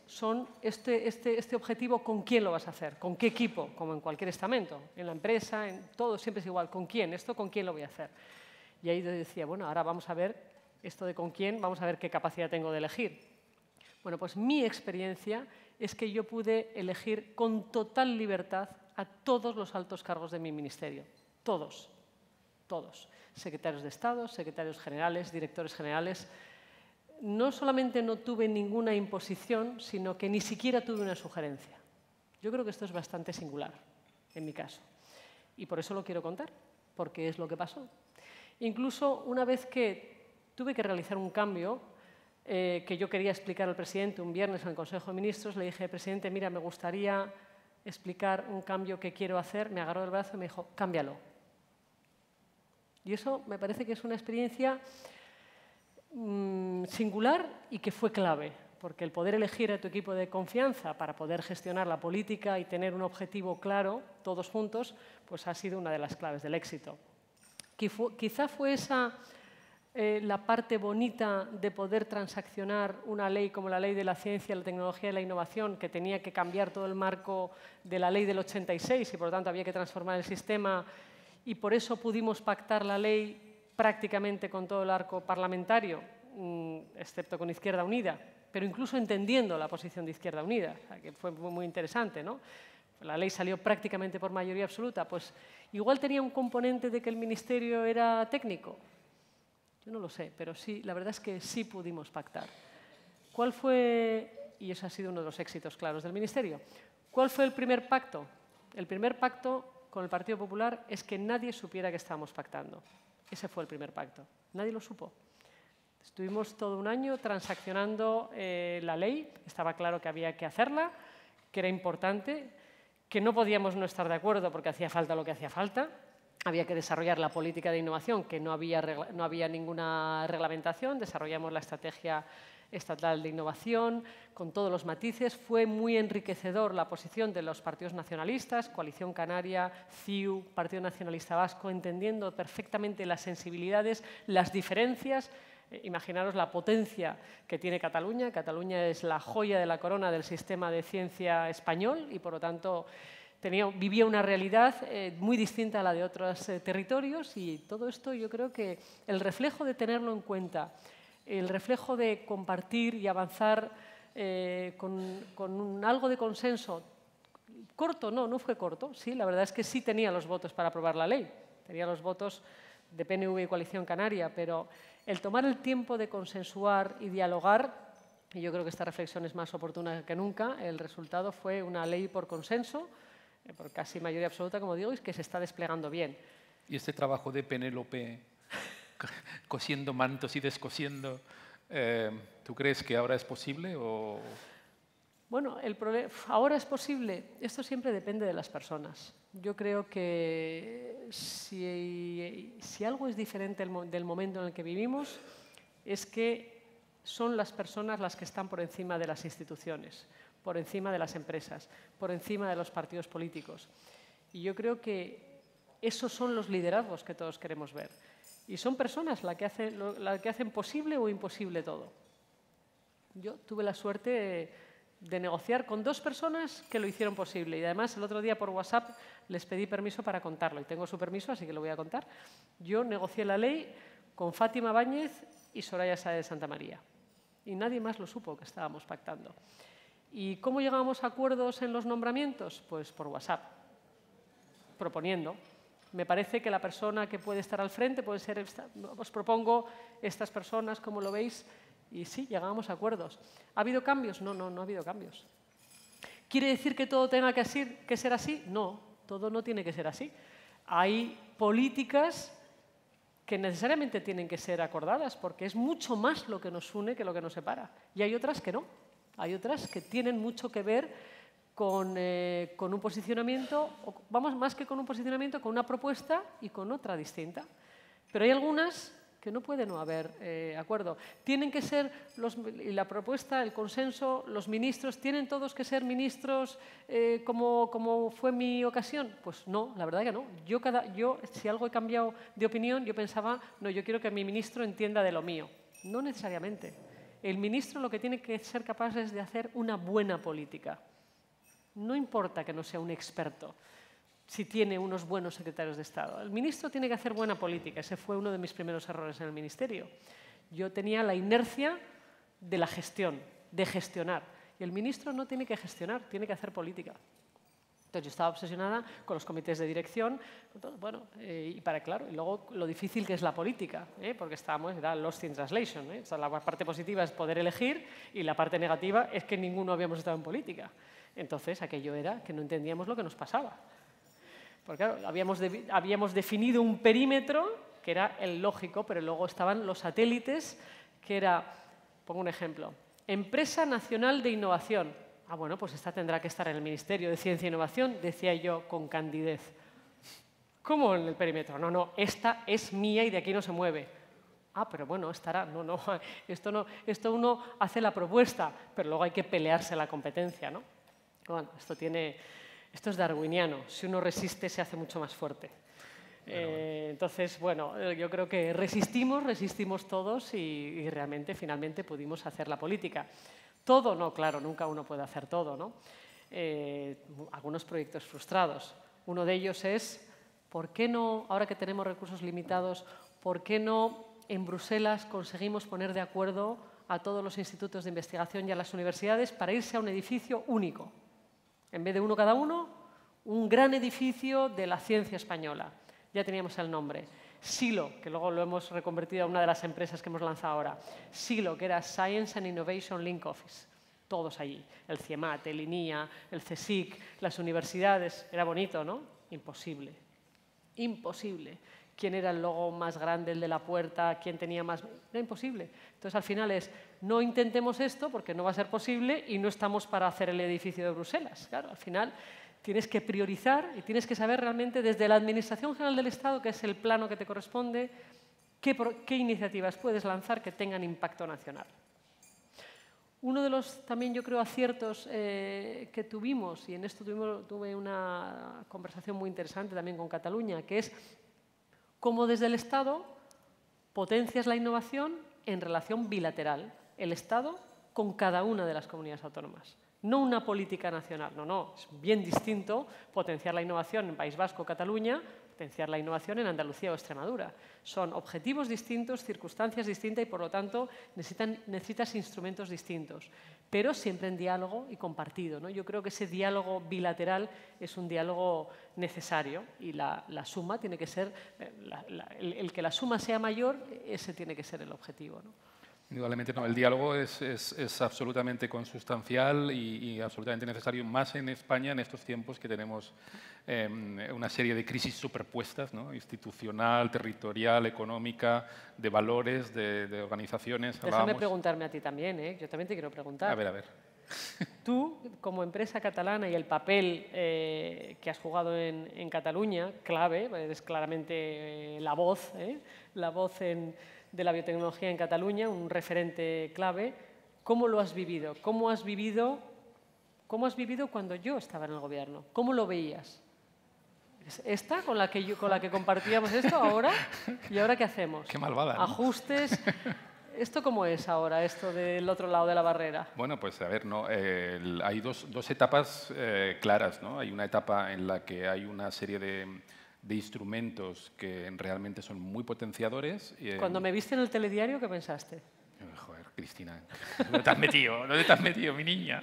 son este objetivo, ¿con quién lo vas a hacer? ¿Con qué equipo? Como en cualquier estamento, en la empresa, en todo siempre es igual. ¿Con quién? ¿Esto con quién lo voy a hacer? Y ahí yo decía, bueno, ahora vamos a ver esto de con quién, vamos a ver qué capacidad tengo de elegir. Bueno, pues mi experiencia es que yo pude elegir con total libertad a todos los altos cargos de mi ministerio. Todos. Todos. Secretarios de Estado, secretarios generales, directores generales. No solamente no tuve ninguna imposición, sino que ni siquiera tuve una sugerencia. Yo creo que esto es bastante singular, en mi caso. Y por eso lo quiero contar, porque es lo que pasó. Incluso una vez que tuve que realizar un cambio que yo quería explicar al presidente un viernes en el Consejo de Ministros, le dije, presidente, mira, me gustaría explicar un cambio que quiero hacer. Me agarró del brazo y me dijo, cámbialo. Y eso me parece que es una experiencia singular y que fue clave, porque el poder elegir a tu equipo de confianza para poder gestionar la política y tener un objetivo claro, todos juntos, pues ha sido una de las claves del éxito. Quizá fue esa la parte bonita de poder transaccionar una ley como la Ley de la Ciencia, la Tecnología y la Innovación, que tenía que cambiar todo el marco de la Ley del 86 y, por lo tanto, había que transformar el sistema, y por eso pudimos pactar la ley prácticamente con todo el arco parlamentario, excepto con Izquierda Unida, pero incluso entendiendo la posición de Izquierda Unida, o sea, que fue muy interesante, ¿no? La ley salió prácticamente por mayoría absoluta. Pues igual tenía un componente de que el ministerio era técnico. Yo no lo sé, pero sí, la verdad es que sí pudimos pactar. ¿Cuál fue, y eso ha sido uno de los éxitos claros del ministerio, cuál fue el primer pacto? El primer pacto con el Partido Popular es que nadie supiera que estábamos pactando. Ese fue el primer pacto. Nadie lo supo. Estuvimos todo un año transaccionando la ley. Estaba claro que había que hacerla, que era importante, que no podíamos no estar de acuerdo porque hacía falta lo que hacía falta. Había que desarrollar la política de innovación, que no había ninguna reglamentación. Desarrollamos la estrategia estatal de innovación con todos los matices. Fue muy enriquecedor la posición de los partidos nacionalistas, Coalición Canaria, CiU, Partido Nacionalista Vasco, entendiendo perfectamente las sensibilidades, las diferencias. Imaginaros la potencia que tiene Cataluña. Cataluña es la joya de la corona del sistema de ciencia español y, por lo tanto, vivía una realidad muy distinta a la de otros territorios, y todo esto yo creo que el reflejo de tenerlo en cuenta, el reflejo de compartir y avanzar con algo de consenso. Corto, no fue corto, sí, la verdad es que sí tenía los votos para aprobar la ley, tenía los votos de PNV y Coalición Canaria, pero el tomar el tiempo de consensuar y dialogar y yo creo que esta reflexión es más oportuna que nunca. El resultado fue una ley por consenso, por casi mayoría absoluta, como digo, y que se está desplegando bien. ¿Y este trabajo de Penélope, cosiendo mantos y descosiendo, tú crees que ahora es posible o...? Bueno, ahora es posible. Esto siempre depende de las personas. Yo creo que si algo es diferente del momento en el que vivimos, es que son las personas las que están por encima de las instituciones, por encima de las empresas, por encima de los partidos políticos. Y yo creo que esos son los liderazgos que todos queremos ver. Y son personas las que hacen posible o imposible todo. Yo tuve la suerte de negociar con 2 personas que lo hicieron posible. Y además, el otro día por WhatsApp les pedí permiso para contarlo. Y tengo su permiso, así que lo voy a contar. Yo negocié la ley con Fátima Báñez y Soraya Sáez de Santa María. Y nadie más lo supo que estábamos pactando. ¿Y cómo llegábamos a acuerdos en los nombramientos? Pues por WhatsApp, proponiendo. Me parece que la persona que puede estar al frente puede ser... Os propongo estas personas, como lo veis, y sí, llegábamos a acuerdos. ¿Ha habido cambios? No, no ha habido cambios. ¿Quiere decir que todo tenga que ser así? No, todo no tiene que ser así. Hay políticas que necesariamente tienen que ser acordadas, porque es mucho más lo que nos une que lo que nos separa. Y hay otras que no. Hay otras que tienen mucho que ver con un posicionamiento, vamos, más que con un posicionamiento, con una propuesta y con otra distinta. Pero hay algunas que no puede no haber acuerdo. Tienen que ser, la propuesta, el consenso, los ministros, ¿tienen todos que ser ministros como fue mi ocasión? Pues no, la verdad que no. Yo, si algo he cambiado de opinión, yo pensaba, no, yo quiero que mi ministro entienda de lo mío. No necesariamente. El ministro lo que tiene que ser capaz es de hacer una buena política. No importa que no sea un experto, si tiene unos buenos secretarios de Estado. El ministro tiene que hacer buena política. Ese fue uno de mis primeros errores en el ministerio. Yo tenía la inercia de la gestión, de gestionar. Y el ministro no tiene que gestionar, tiene que hacer política. Entonces yo estaba obsesionada con los comités de dirección, bueno, y claro, y luego lo difícil que es la política, porque era lost in translation. O sea, la parte positiva es poder elegir y la parte negativa es que ninguno habíamos estado en política. Entonces aquello era que no entendíamos lo que nos pasaba. Porque claro, habíamos definido un perímetro que era el lógico, pero luego estaban los satélites, que era, pongo un ejemplo, Empresa Nacional de Innovación. Ah, bueno, pues esta tendrá que estar en el Ministerio de Ciencia e Innovación, decía yo con candidez. ¿Cómo en el perímetro? No, no, esta es mía y de aquí no se mueve. Ah, pero bueno, estará. No, esto uno hace la propuesta, pero luego hay que pelearse la competencia, ¿no? Bueno, esto es darwiniano. Si uno resiste, se hace mucho más fuerte. Entonces, bueno, yo creo que resistimos todos y realmente, finalmente, pudimos hacer la política. Todo, no, claro, nunca uno puede hacer todo, ¿no? Algunos proyectos frustrados. Uno de ellos es, ¿por qué no, ahora que tenemos recursos limitados, por qué no en Bruselas conseguimos poner de acuerdo a todos los institutos de investigación y a las universidades para irse a un edificio único? En vez de uno cada uno, un gran edificio de la ciencia española. Ya teníamos el nombre. SILO, que luego lo hemos reconvertido a una de las empresas que hemos lanzado ahora. SILO, que era Science and Innovation Link Office. Todos allí. El CIEMAT, el INIA, el CSIC, las universidades. Era bonito, ¿no? Imposible. Imposible. ¿Quién era el logo más grande, el de la puerta? ¿Quién tenía más...? Era imposible. Entonces, al final es, no intentemos esto porque no va a ser posible y no estamos para hacer el edificio de Bruselas. Claro, al final tienes que priorizar y tienes que saber realmente desde la Administración General del Estado, que es el plano que te corresponde, qué iniciativas puedes lanzar que tengan impacto nacional. Uno de los, también yo creo, aciertos que tuvimos, y en esto tuve una conversación muy interesante también con Cataluña, que es cómo desde el Estado potencias la innovación en relación bilateral, el Estado con cada una de las comunidades autónomas. No una política nacional, no, es bien distinto potenciar la innovación en País Vasco o Cataluña, potenciar la innovación en Andalucía o Extremadura. Son objetivos distintos, circunstancias distintas y, por lo tanto, necesitas instrumentos distintos, pero siempre en diálogo y compartido, ¿no? Yo creo que ese diálogo bilateral es un diálogo necesario y la suma tiene que ser, el que la suma sea mayor, ese tiene que ser el objetivo, ¿no? Indudablemente no. El diálogo es absolutamente consustancial y absolutamente necesario, más en España en estos tiempos que tenemos una serie de crisis superpuestas, ¿no? Institucional, territorial, económica, de valores, de organizaciones. Déjame preguntarme a ti también, ¿eh? Yo también te quiero preguntar. A ver. Tú, como empresa catalana y el papel que has jugado en Cataluña, clave, eres claramente la voz de la biotecnología en Cataluña, un referente clave. ¿Cómo lo has vivido? ¿Cómo has vivido cuando yo estaba en el gobierno? ¿Cómo lo veías? ¿Esta con la que compartíamos esto ahora? ¿Y ahora qué hacemos? Qué malvada, ¿no? Ajustes. ¿Esto cómo es ahora, esto del otro lado de la barrera? Bueno, pues a ver, ¿no? Hay dos etapas claras, ¿no? Hay una etapa en la que hay una serie de instrumentos que realmente son muy potenciadores. Cuando me viste en el telediario, ¿qué pensaste? Joder, Cristina, ¿dónde te has metido? ¿Dónde te has metido, mi niña?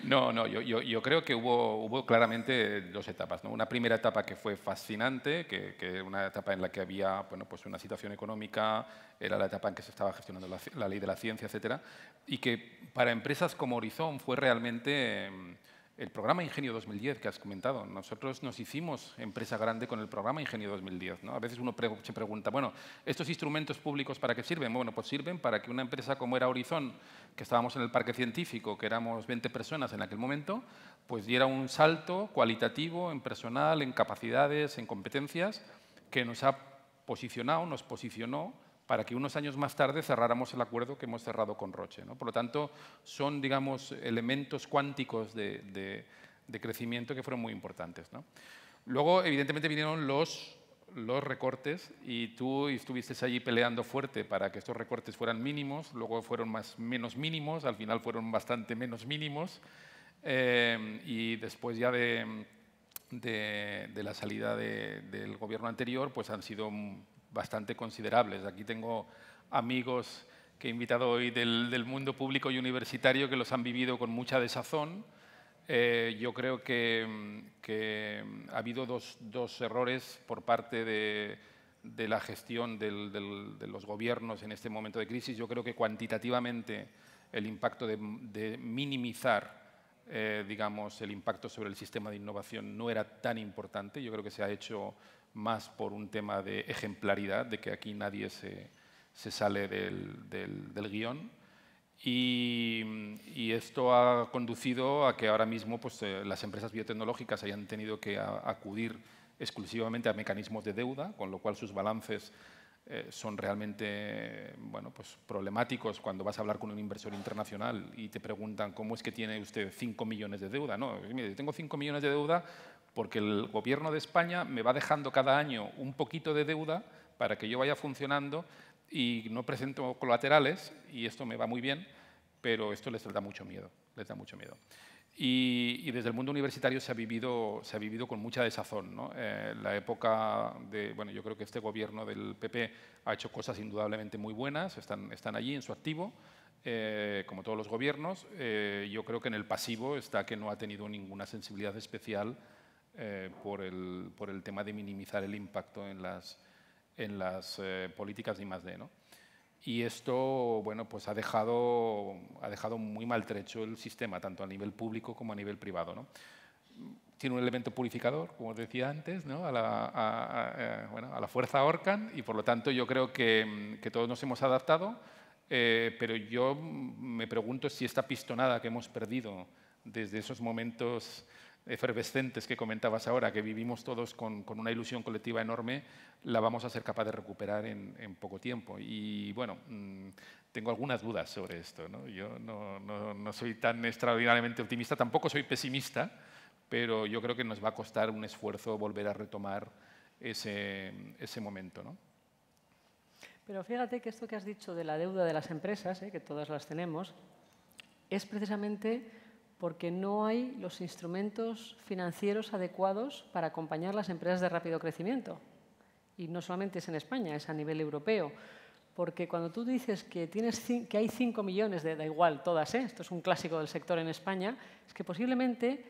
No, yo creo que hubo claramente dos etapas, ¿no? Una primera etapa que fue fascinante, que una etapa en la que había, bueno, pues una situación económica, era la etapa en que se estaba gestionando la ley de la ciencia, etcétera, y que para empresas como Horizon fue realmente el programa Ingenio 2010 que has comentado. Nosotros nos hicimos empresa grande con el programa Ingenio 2010, ¿no? A veces uno se pregunta, bueno, ¿estos instrumentos públicos para qué sirven? Bueno, pues sirven para que una empresa como era Horizon, que estábamos en el parque científico, que éramos 20 personas en aquel momento, pues diera un salto cualitativo en personal, en capacidades, en competencias, que nos posicionó para que unos años más tarde cerráramos el acuerdo que hemos cerrado con Roche, ¿no? Por lo tanto, son, digamos, elementos cuánticos de crecimiento que fueron muy importantes, ¿no? Luego, evidentemente, vinieron los recortes y tú estuviste allí peleando fuerte para que estos recortes fueran mínimos, luego fueron menos mínimos, al final fueron bastante menos mínimos y después ya de la salida del gobierno anterior, pues han sido bastante considerables. Aquí tengo amigos que he invitado hoy del mundo público y universitario que los han vivido con mucha desazón. Yo creo que ha habido dos errores por parte de la gestión de los gobiernos en este momento de crisis. Yo creo que cuantitativamente el impacto de minimizar digamos, el impacto sobre el sistema de innovación no era tan importante. Yo creo que se ha hecho más por un tema de ejemplaridad, de que aquí nadie se sale del guión. Y esto ha conducido a que ahora mismo pues, las empresas biotecnológicas hayan tenido que acudir exclusivamente a mecanismos de deuda, con lo cual sus balances son realmente bueno, pues problemáticos cuando vas a hablar con un inversor internacional y te preguntan cómo es que tiene usted 5 millones de deuda. No, mire, tengo 5 millones de deuda porque el gobierno de España me va dejando cada año un poquito de deuda para que yo vaya funcionando y no presento colaterales y esto me va muy bien, pero esto les da mucho miedo, Y desde el mundo universitario se ha vivido con mucha desazón, ¿no? La época de, bueno, yo creo que este gobierno del PP ha hecho cosas indudablemente muy buenas, están allí en su activo, como todos los gobiernos. Yo creo que en el pasivo está que no ha tenido ninguna sensibilidad especial por el tema de minimizar el impacto en las políticas de I+D, ¿no? Y esto, bueno, pues ha dejado muy maltrecho el sistema, tanto a nivel público como a nivel privado, ¿no? Tiene un elemento purificador, como os decía antes, ¿no? a la fuerza Orcan, y por lo tanto yo creo que todos nos hemos adaptado, pero yo me pregunto si esta pistonada que hemos perdido desde esos momentos efervescentes que comentabas ahora, que vivimos todos con una ilusión colectiva enorme, la vamos a ser capaz de recuperar en poco tiempo. Y bueno, tengo algunas dudas sobre esto, ¿no? Yo no soy tan extraordinariamente optimista, tampoco soy pesimista, pero yo creo que nos va a costar un esfuerzo volver a retomar ese momento, ¿no? Pero fíjate que esto que has dicho de la deuda de las empresas, que todas las tenemos, es precisamente porque no hay los instrumentos financieros adecuados para acompañar las empresas de rápido crecimiento. Y no solamente es en España, es a nivel europeo. Porque cuando tú dices que hay 5 millones da igual todas, esto es un clásico del sector en España, es que posiblemente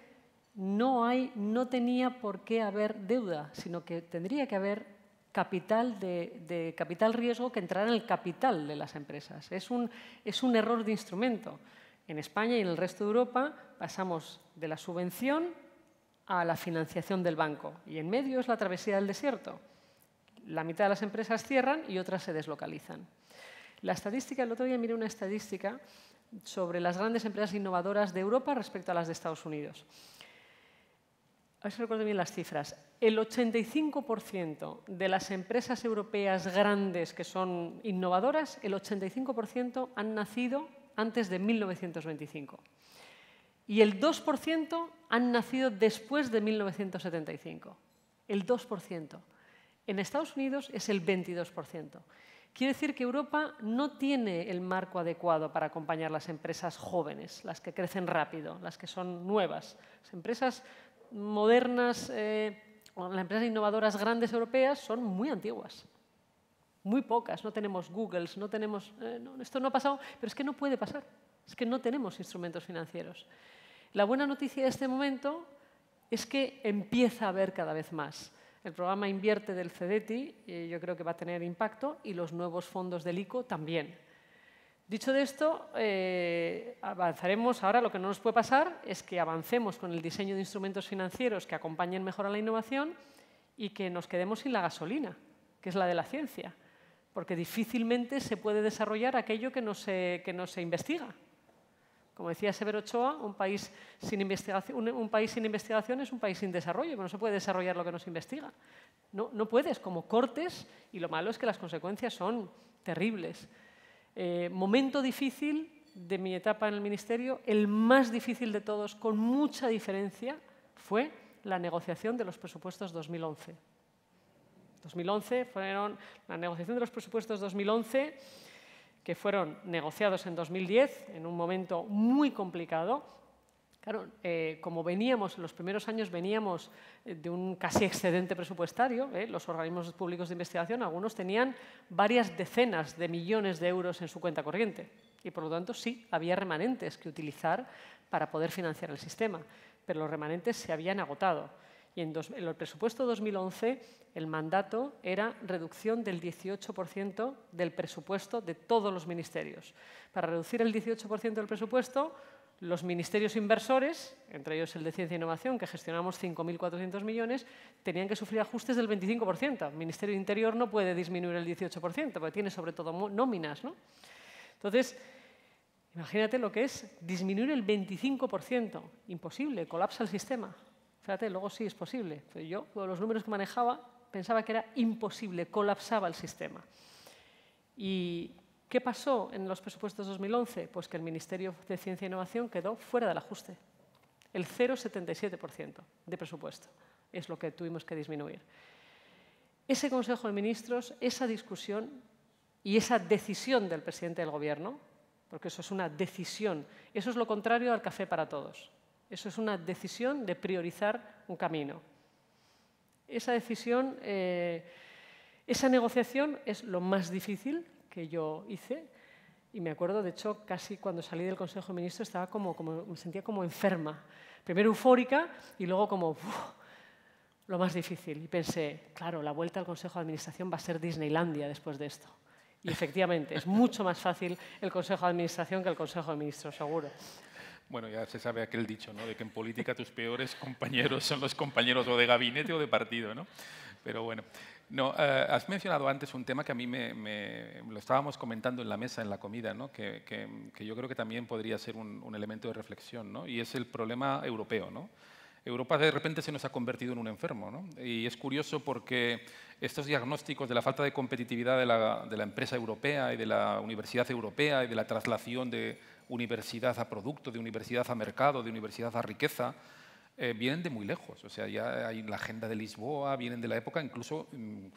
no tenía por qué haber deuda, sino que tendría que haber capital de capital riesgo que entrará en el capital de las empresas. Es un error de instrumento. En España y en el resto de Europa pasamos de la subvención a la financiación del banco. Y en medio es la travesía del desierto. La mitad de las empresas cierran y otras se deslocalizan. La estadística, el otro día miré una estadística sobre las grandes empresas innovadoras de Europa respecto a las de Estados Unidos. A ver si recuerdo bien las cifras. El 85% de las empresas europeas grandes que son innovadoras, el 85% han nacido antes de 1925. Y el 2% han nacido después de 1975. El 2%. En Estados Unidos es el 22%. Quiere decir que Europa no tiene el marco adecuado para acompañar las empresas jóvenes, las que crecen rápido, las que son nuevas. Las empresas modernas, las empresas innovadoras grandes europeas son muy antiguas. Muy pocas. No tenemos Googles, no tenemos... esto no ha pasado, pero es que no puede pasar. Es que no tenemos instrumentos financieros. La buena noticia de este momento es que empieza a haber cada vez más. El programa Invierte del CEDETI yo creo que va a tener impacto y los nuevos fondos del ICO también. Dicho de esto, avanzaremos. Ahora lo que no nos puede pasar es que avancemos con el diseño de instrumentos financieros que acompañen mejor a la innovación y que nos quedemos sin la gasolina, que es la de la ciencia, porque difícilmente se puede desarrollar aquello que no se investiga. Como decía Severo Ochoa, un país sin investigación es un país sin desarrollo, pero no se puede desarrollar lo que no se investiga. No puedes, como cortes, y lo malo es que las consecuencias son terribles. Momento difícil de mi etapa en el Ministerio, el más difícil de todos, con mucha diferencia, fue la negociación de los presupuestos 2011. 2011 fueron la negociación de los presupuestos 2011, que fueron negociados en 2010, en un momento muy complicado. Claro, como veníamos, en los primeros años veníamos de un casi excedente presupuestario, los organismos públicos de investigación, algunos tenían varias decenas de millones de euros en su cuenta corriente. Y por lo tanto, sí, había remanentes que utilizar para poder financiar el sistema, pero los remanentes se habían agotado. Y en el presupuesto 2011, el mandato era reducción del 18% del presupuesto de todos los ministerios. Para reducir el 18% del presupuesto, los ministerios inversores, entre ellos el de Ciencia e Innovación, que gestionamos 5.400 millones, tenían que sufrir ajustes del 25%. El Ministerio de Interior no puede disminuir el 18%, porque tiene sobre todo nóminas, ¿no? Entonces, imagínate lo que es disminuir el 25%. Imposible, colapsa el sistema. Fíjate, luego sí es posible. Pero yo, con los números que manejaba, pensaba que era imposible, colapsaba el sistema. ¿Y qué pasó en los presupuestos 2011? Pues que el Ministerio de Ciencia e Innovación quedó fuera del ajuste. El 0,77% de presupuesto es lo que tuvimos que disminuir. Ese Consejo de Ministros, esa discusión y esa decisión del presidente del Gobierno, porque eso es una decisión, eso es lo contrario al café para todos. Eso es una decisión de priorizar un camino. Esa decisión, esa negociación es lo más difícil que yo hice y me acuerdo, de hecho, casi cuando salí del Consejo de Ministros estaba me sentía como enferma. Primero eufórica y luego como lo más difícil. Y pensé, claro, la vuelta al Consejo de Administración va a ser Disneylandia después de esto. Y efectivamente, es mucho más fácil el Consejo de Administración que el Consejo de Ministros, seguro. Bueno, ya se sabe aquel dicho, ¿no?, de que en política tus peores compañeros son los compañeros o de gabinete o de partido, ¿no? Pero bueno, no, has mencionado antes un tema que a mí lo estábamos comentando en la mesa, en la comida, ¿no?, que yo creo que también podría ser un elemento de reflexión, ¿no?, y es el problema europeo, ¿no? Europa de repente se nos ha convertido en un enfermo, ¿no? Y es curioso porque estos diagnósticos de la falta de competitividad de la empresa europea y de la universidad europea y de la traslación de universidad a producto, de universidad a mercado, de universidad a riqueza, vienen de muy lejos. O sea, ya hay la agenda de Lisboa, vienen de la época, incluso,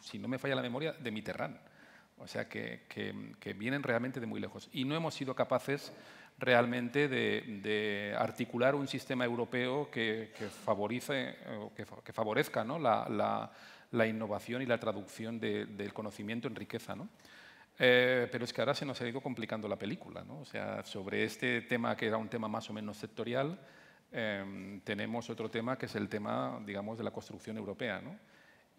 si no me falla la memoria, de Mitterrand. O sea, que vienen realmente de muy lejos. Y no hemos sido capaces realmente de articular un sistema europeo que favorezca, ¿no?, la innovación y la traducción del conocimiento en riqueza, ¿no? Pero es que ahora se nos ha ido complicando la película, ¿no? O sea, sobre este tema, que era un tema más o menos sectorial, tenemos otro tema que es el tema, digamos, de la construcción europea, ¿no?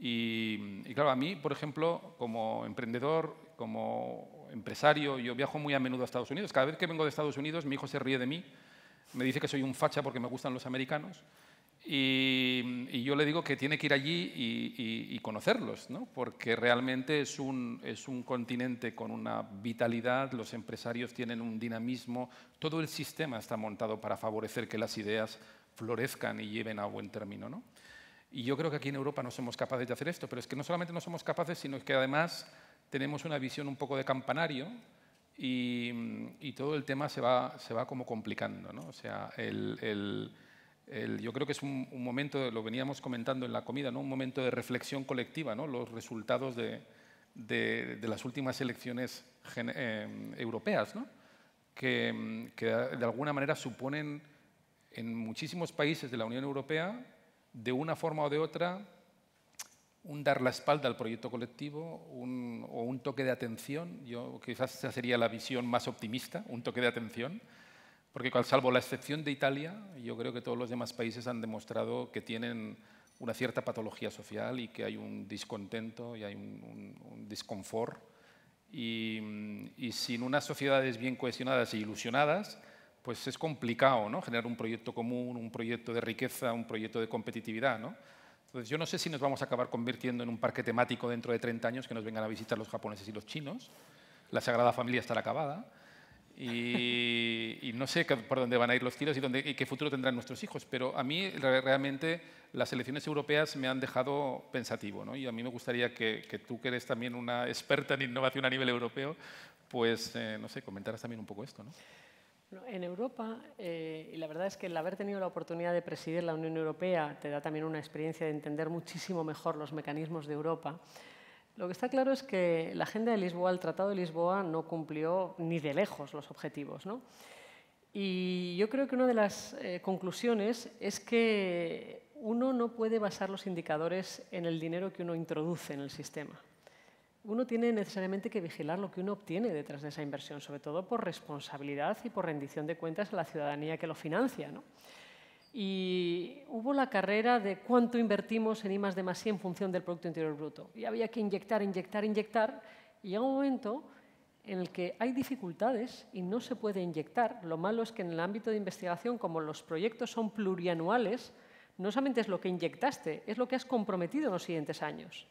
Y claro, a mí, por ejemplo, como emprendedor, como empresario, yo viajo muy a menudo a Estados Unidos. Cada vez que vengo de Estados Unidos, mi hijo se ríe de mí, me dice que soy un facha porque me gustan los americanos. Y yo le digo que tiene que ir allí y conocerlos, ¿no? Porque realmente es un continente con una vitalidad, los empresarios tienen un dinamismo, todo el sistema está montado para favorecer que las ideas florezcan y lleven a buen término, ¿no? Y yo creo que aquí en Europa no somos capaces de hacer esto, pero es que no solamente no somos capaces, sino que además tenemos una visión un poco de campanario y todo el tema se va como complicando, ¿no? O sea, yo creo que es un momento, lo veníamos comentando en la comida, ¿no? Un momento de reflexión colectiva, ¿no? Los resultados de las últimas elecciones europeas, ¿no? que de alguna manera suponen en muchísimos países de la Unión Europea, de una forma o de otra, un dar la espalda al proyecto colectivo o un toque de atención. Quizás esa sería la visión más optimista, un toque de atención. Porque salvo la excepción de Italia, yo creo que todos los demás países han demostrado que tienen una cierta patología social y que hay un descontento y hay un disconfort. Y sin unas sociedades bien cohesionadas e ilusionadas, pues es complicado, ¿no? Generar un proyecto común, un proyecto de riqueza, un proyecto de competitividad, ¿no? Entonces, yo no sé si nos vamos a acabar convirtiendo en un parque temático dentro de 30 años que nos vengan a visitar los japoneses y los chinos. La Sagrada Familia estará acabada. Y no sé por dónde van a ir los tiros y qué futuro tendrán nuestros hijos, pero a mí realmente las elecciones europeas me han dejado pensativo, ¿no? Y a mí me gustaría que tú, que eres también una experta en innovación a nivel europeo, pues, no sé, comentaras también un poco esto, ¿no? En Europa, y la verdad es que el haber tenido la oportunidad de presidir la Unión Europea te da también una experiencia de entender muchísimo mejor los mecanismos de Europa. Lo que está claro es que la Agenda de Lisboa, el Tratado de Lisboa, no cumplió ni de lejos los objetivos, ¿no? Y yo creo que una de las conclusiones es que uno no puede basar los indicadores en el dinero que uno introduce en el sistema. Uno tiene necesariamente que vigilar lo que uno obtiene detrás de esa inversión, sobre todo por responsabilidad y por rendición de cuentas a la ciudadanía que lo financia, ¿no? Y hubo la carrera de cuánto invertimos en I+D+I en función del Producto Interior Bruto. Y había que inyectar, inyectar, inyectar. Y llega un momento en el que hay dificultades y no se puede inyectar. Lo malo es que en el ámbito de investigación, como los proyectos son plurianuales, no solamente es lo que inyectaste, es lo que has comprometido en los siguientes años.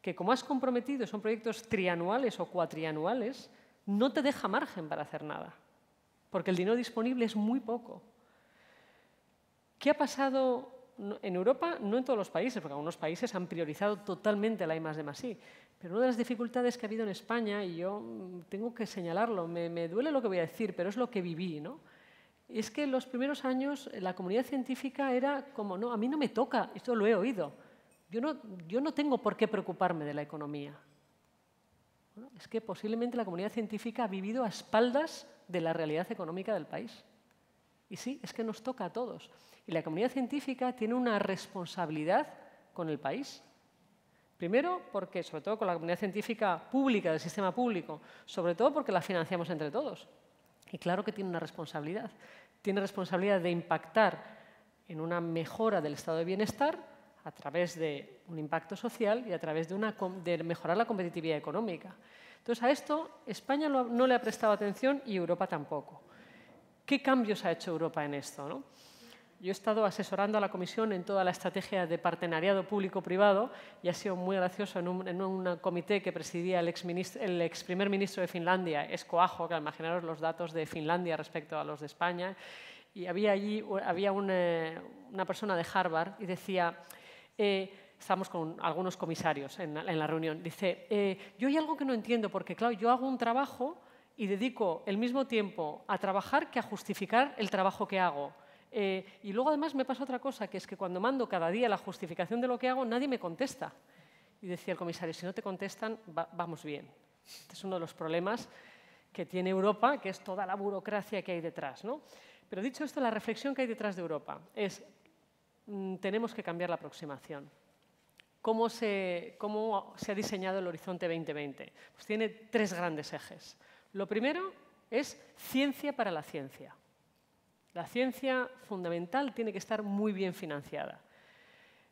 Que como has comprometido son proyectos trianuales o cuatrianuales, no te deja margen para hacer nada. Porque el dinero disponible es muy poco. ¿Qué ha pasado en Europa? No en todos los países, porque algunos países han priorizado totalmente la I+D+I. Pero una de las dificultades que ha habido en España, y yo tengo que señalarlo, me duele lo que voy a decir, pero es lo que viví, ¿no? Es que en los primeros años la comunidad científica era como, no, a mí no me toca, esto lo he oído, yo no tengo por qué preocuparme de la economía. Bueno, es que posiblemente la comunidad científica ha vivido a espaldas de la realidad económica del país. Y sí, es que nos toca a todos. Y la comunidad científica tiene una responsabilidad con el país. Primero, porque, sobre todo con la comunidad científica pública, del sistema público, sobre todo porque la financiamos entre todos. Y claro que tiene una responsabilidad. Tiene responsabilidad de impactar en una mejora del estado de bienestar a través de un impacto social y a través de mejorar la competitividad económica. Entonces, a esto España no le ha prestado atención y Europa tampoco. ¿Qué cambios ha hecho Europa en esto, ¿no? Yo he estado asesorando a la Comisión en toda la estrategia de partenariado público-privado y ha sido muy gracioso en un comité que presidía el ex primer ministro de Finlandia, Esko Aho, que imaginaros los datos de Finlandia respecto a los de España, y había una persona de Harvard y decía, estábamos con algunos comisarios en la reunión, dice, yo hay algo que no entiendo porque, claro, yo hago un trabajo y dedico el mismo tiempo a trabajar que a justificar el trabajo que hago. Y luego, además, me pasa otra cosa, que es que cuando mando cada día la justificación de lo que hago, nadie me contesta. Y decía el comisario, si no te contestan, vamos bien. Este es uno de los problemas que tiene Europa, que es toda la burocracia que hay detrás, ¿no? Pero dicho esto, la reflexión que hay detrás de Europa es, tenemos que cambiar la aproximación. ¿Cómo se ha diseñado el Horizonte 2020? Pues tiene 3 grandes ejes. Lo primero es ciencia para la ciencia. La ciencia fundamental tiene que estar muy bien financiada.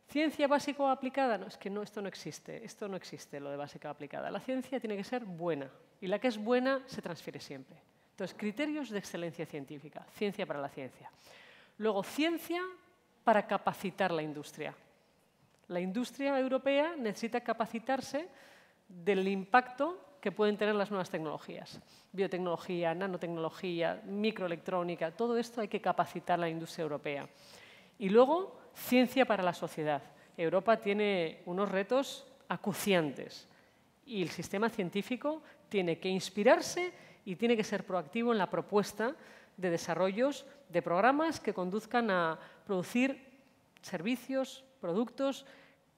¿Ciencia básica o aplicada? No, es que no, esto no existe lo de básica o aplicada. La ciencia tiene que ser buena y la que es buena se transfiere siempre. Entonces, criterios de excelencia científica, ciencia para la ciencia. Luego, ciencia para capacitar la industria. La industria europea necesita capacitarse del impacto que pueden tener las nuevas tecnologías. Biotecnología, nanotecnología, microelectrónica, todo esto hay que capacitar la industria europea. Y luego, ciencia para la sociedad. Europa tiene unos retos acuciantes y el sistema científico tiene que inspirarse y tiene que ser proactivo en la propuesta de desarrollos de programas que conduzcan a producir servicios, productos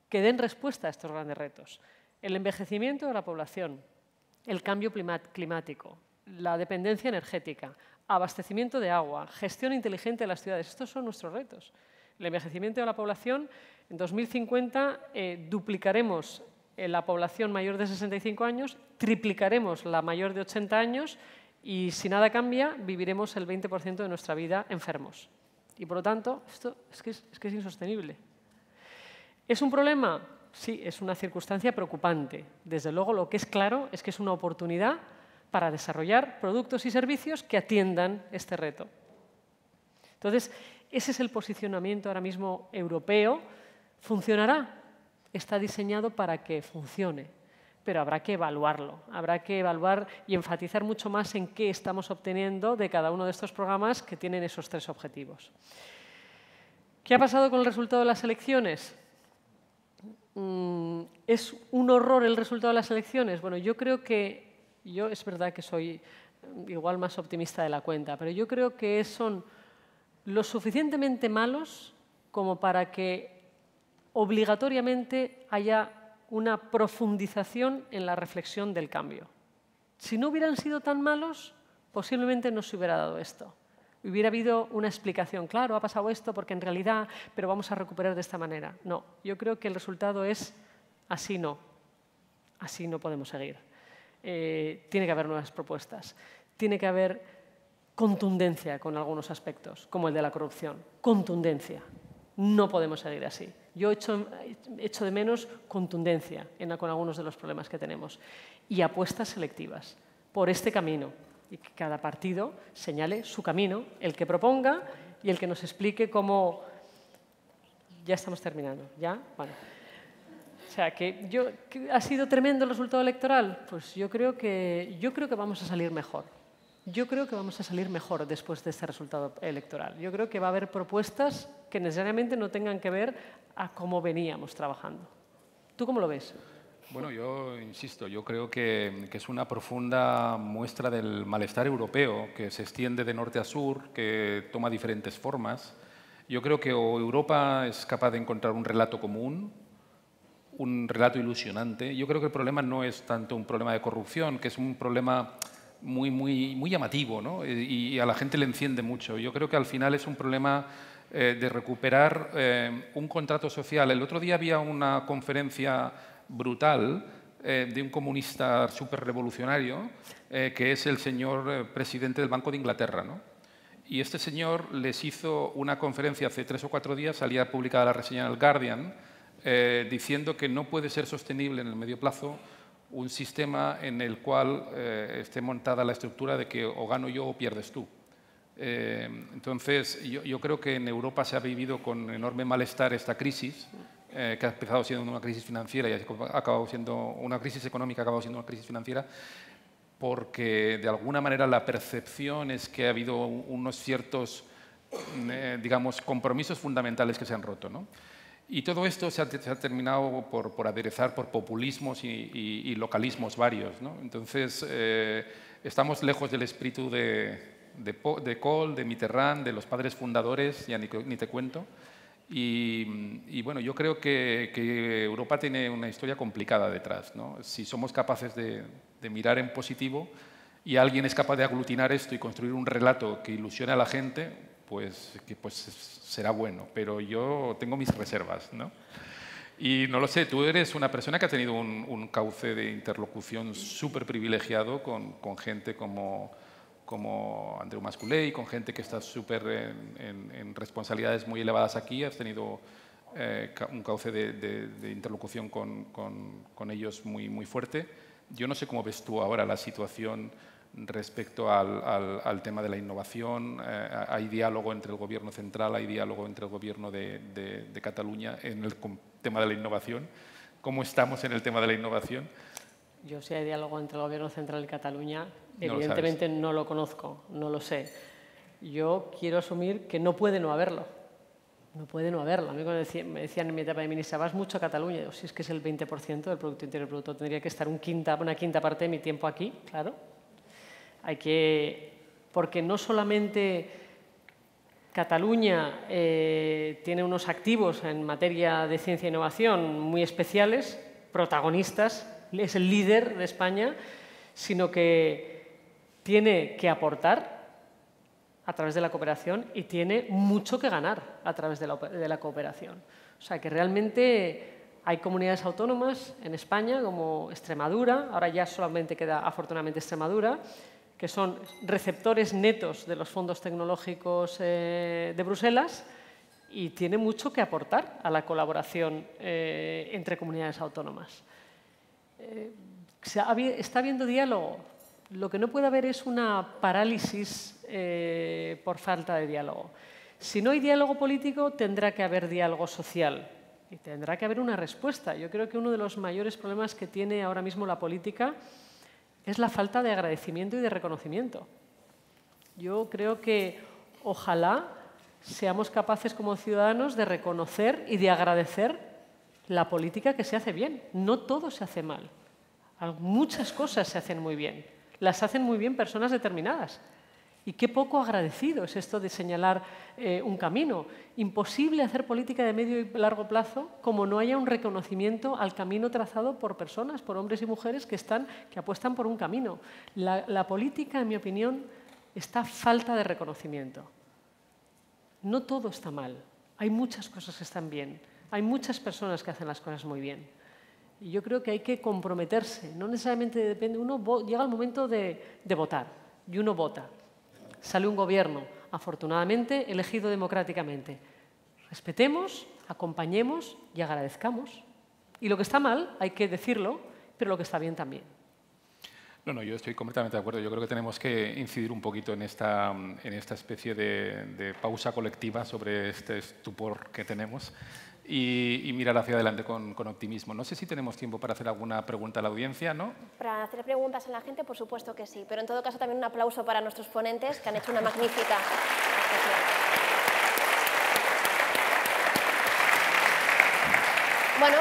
que den respuesta a estos grandes retos. El envejecimiento de la población, el cambio climático, la dependencia energética, abastecimiento de agua, gestión inteligente de las ciudades. Estos son nuestros retos. El envejecimiento de la población, en 2050 duplicaremos la población mayor de 65 años, triplicaremos la mayor de 80 años y, si nada cambia, viviremos el 20% de nuestra vida enfermos. Y, por lo tanto, esto es que es insostenible. ¿Es un problema? Sí, es una circunstancia preocupante. Desde luego, lo que es claro es que es una oportunidad para desarrollar productos y servicios que atiendan este reto. Entonces, ese es el posicionamiento ahora mismo europeo. ¿Funcionará? Está diseñado para que funcione, pero habrá que evaluarlo. Habrá que evaluar y enfatizar mucho más en qué estamos obteniendo de cada uno de estos programas que tienen esos tres objetivos. ¿Qué ha pasado con el resultado de las elecciones? ¿Es un horror el resultado de las elecciones? Bueno, yo creo que, es verdad que soy igual más optimista de la cuenta, pero yo creo que son lo suficientemente malos como para que obligatoriamente haya una profundización en la reflexión del cambio. Si no hubieran sido tan malos, posiblemente no se hubiera dado esto. Hubiera habido una explicación, claro, ha pasado esto porque en realidad, pero vamos a recuperar de esta manera. No, yo creo que el resultado es así no podemos seguir. Tiene que haber nuevas propuestas, tiene que haber contundencia con algunos aspectos, como el de la corrupción. Contundencia. No podemos seguir así. Yo echo de menos contundencia con algunos de los problemas que tenemos y apuestas selectivas por este camino y que cada partido señale su camino, el que proponga y el que nos explique cómo... Ya estamos terminando, ¿ya? Bueno. O sea, ¿que ha sido tremendo el resultado electoral? Pues yo creo que vamos a salir mejor. Yo creo que vamos a salir mejor después de este resultado electoral. Yo creo que va a haber propuestas que necesariamente no tengan que ver a cómo veníamos trabajando. ¿Tú cómo lo ves? Bueno, yo insisto, yo creo que es una profunda muestra del malestar europeo que se extiende de norte a sur, que toma diferentes formas. Yo creo que Europa es capaz de encontrar un relato común, un relato ilusionante. Yo creo que el problema no es tanto un problema de corrupción, que es un problema muy llamativo, ¿no? Y a la gente le enciende mucho. Yo creo que al final es un problema de recuperar un contrato social. El otro día había una conferencia brutal de un comunista súper revolucionario, que es el señor presidente del Banco de Inglaterra, ¿no? Y este señor les hizo una conferencia hace 3 o 4 días, salía publicada la reseña en el Guardian, diciendo que no puede ser sostenible en el medio plazo un sistema en el cual esté montada la estructura de que o gano yo o pierdes tú. Entonces, yo creo que en Europa se ha vivido con enorme malestar esta crisis, que ha empezado siendo una crisis financiera y ha acabado siendo una crisis económica, ha acabado siendo una crisis financiera, porque de alguna manera la percepción es que ha habido unos ciertos, digamos, compromisos fundamentales que se han roto, ¿no? Y todo esto se ha terminado por aderezar por populismos y localismos varios, ¿no? Entonces, estamos lejos del espíritu de Kohl, de Mitterrand, de los padres fundadores, ya ni te cuento. Y bueno, yo creo que Europa tiene una historia complicada detrás, ¿no? Si somos capaces de mirar en positivo y alguien es capaz de aglutinar esto y construir un relato que ilusione a la gente, pues será bueno, pero yo tengo mis reservas, ¿no? Y no lo sé, tú eres una persona que ha tenido un cauce de interlocución súper privilegiado con gente como Andreu Mas-Colell, con gente que está súper en responsabilidades muy elevadas aquí. Has tenido un cauce de interlocución con ellos muy fuerte. Yo no sé cómo ves tú ahora la situación respecto al tema de la innovación. Hay diálogo entre el Gobierno central, hay diálogo entre el Gobierno de Cataluña en el tema de la innovación. ¿Cómo estamos en el tema de la innovación? Yo, si hay diálogo entre el Gobierno central y Cataluña, evidentemente no lo conozco, no lo sé. Yo quiero asumir que no puede no haberlo. No puede no haberlo. A mí cuando me decían en mi etapa de ministra, vas mucho a Cataluña. Digo, si es que es el 20% del Producto Interior Bruto, tendría que estar una quinta parte de mi tiempo aquí, claro. Porque no solamente Cataluña tiene unos activos en materia de ciencia e innovación muy especiales, protagonistas, es el líder de España, sino que tiene que aportar a través de la cooperación y tiene mucho que ganar a través de la cooperación. O sea, que realmente hay comunidades autónomas en España, como Extremadura, ahora ya solamente queda afortunadamente Extremadura, que son receptores netos de los fondos tecnológicos de Bruselas y tiene mucho que aportar a la colaboración entre comunidades autónomas. Está habiendo diálogo. Lo que no puede haber es una parálisis por falta de diálogo. Si no hay diálogo político, tendrá que haber diálogo social y tendrá que haber una respuesta. Yo creo que uno de los mayores problemas que tiene ahora mismo la política es la falta de agradecimiento y de reconocimiento. Yo creo que ojalá seamos capaces como ciudadanos de reconocer y de agradecer la política que se hace bien. No todo se hace mal. Muchas cosas se hacen muy bien. Las hacen muy bien personas determinadas. Y qué poco agradecido es esto de señalar un camino. Imposible hacer política de medio y largo plazo como no haya un reconocimiento al camino trazado por personas, por hombres y mujeres que apuestan por un camino. La política, en mi opinión, está a falta de reconocimiento. No todo está mal. Hay muchas cosas que están bien. Hay muchas personas que hacen las cosas muy bien. Y yo creo que hay que comprometerse. No necesariamente depende. Llega el momento de votar y uno vota. Sale un gobierno, afortunadamente, elegido democráticamente. Respetemos, acompañemos y agradezcamos. Y lo que está mal hay que decirlo, pero lo que está bien también. No, yo estoy completamente de acuerdo. Yo creo que tenemos que incidir un poquito en esta especie de pausa colectiva sobre este estupor que tenemos y mirar hacia adelante con optimismo. No sé si tenemos tiempo para hacer alguna pregunta a la audiencia, ¿no? Para hacer preguntas a la gente, por supuesto que sí, pero en todo caso también un aplauso para nuestros ponentes que han hecho una magnífica actuación. Bueno,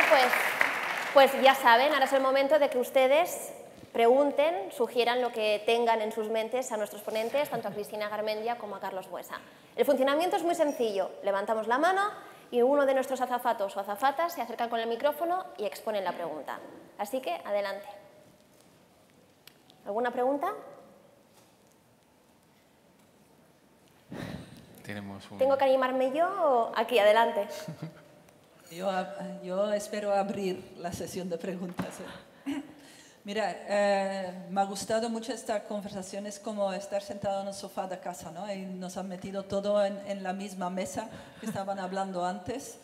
pues ya saben, ahora es el momento de que ustedes pregunten, sugieran lo que tengan en sus mentes a nuestros ponentes, tanto a Cristina Garmendia como a Carlos Buesa. El funcionamiento es muy sencillo. Levantamos la mano y uno de nuestros azafatos o azafatas se acercan con el micrófono y exponen la pregunta. Así que, adelante. ¿Alguna pregunta? ¿Tengo que animarme yo o aquí? Adelante. Yo espero abrir la sesión de preguntas. Mira, me ha gustado mucho esta conversación, es como estar sentado en el sofá de casa, ¿no? Y nos han metido todo en la misma mesa que estaban hablando antes.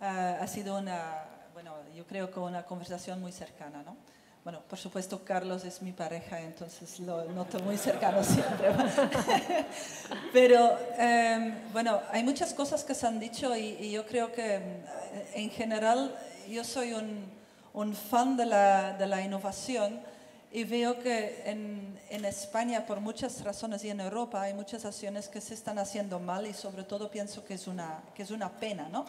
Ha sido yo creo que una conversación muy cercana, ¿no? Bueno, por supuesto, Carlos es mi pareja, entonces lo noto muy cercano siempre. Pero, hay muchas cosas que se han dicho y yo creo que, en general, yo soy un fan de la innovación y veo que en España, por muchas razones, y en Europa, hay muchas acciones que se están haciendo mal y sobre todo pienso que es una pena, ¿no?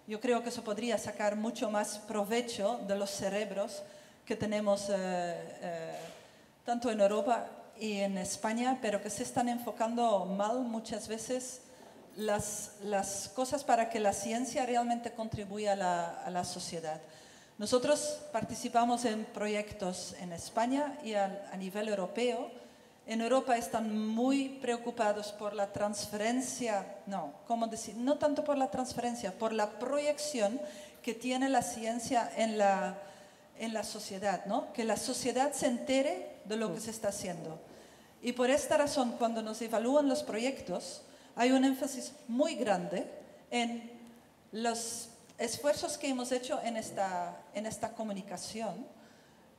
Yo creo que se podría sacar mucho más provecho de los cerebros que tenemos tanto en Europa y en España, pero que se están enfocando mal muchas veces las cosas para que la ciencia realmente contribuya a la sociedad. Nosotros participamos en proyectos en España y a nivel europeo. En Europa están muy preocupados por la transferencia, no tanto por la transferencia, por la proyección que tiene la ciencia en la sociedad, ¿no? Que la sociedad se entere de lo que se está haciendo. Y por esta razón, cuando nos evalúan los proyectos, hay un énfasis muy grande en los esfuerzos que hemos hecho en esta comunicación,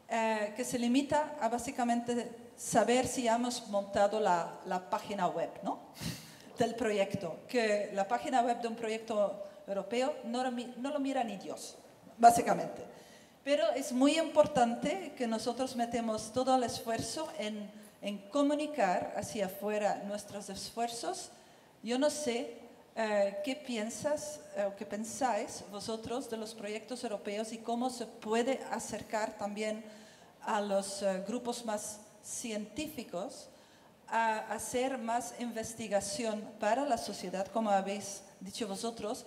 que se limita a básicamente saber si hemos montado la página web, ¿no? del proyecto. Que la página web de un proyecto europeo no lo mira ni Dios, básicamente. Pero es muy importante que nosotros metemos todo el esfuerzo en comunicar hacia afuera nuestros esfuerzos. Yo no sé qué piensas o qué pensáis vosotros de los proyectos europeos y cómo se puede acercar también a los grupos más científicos a hacer más investigación para la sociedad, como habéis dicho vosotros,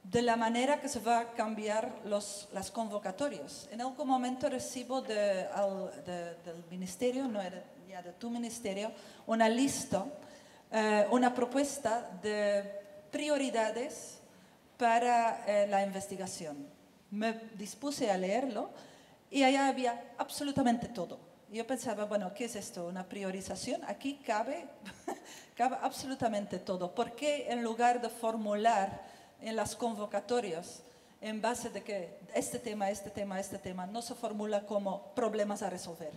de la manera que se va a cambiar las convocatorias. En algún momento recibo del ministerio, no era ya de tu ministerio, una lista, una propuesta de prioridades para la investigación. Me dispuse a leerlo y allá había absolutamente todo. Yo pensaba, bueno, ¿qué es esto? ¿Una priorización? Aquí cabe absolutamente todo. ¿Por qué en lugar de formular en las convocatorias en base de que este tema, no se formula como problemas a resolver?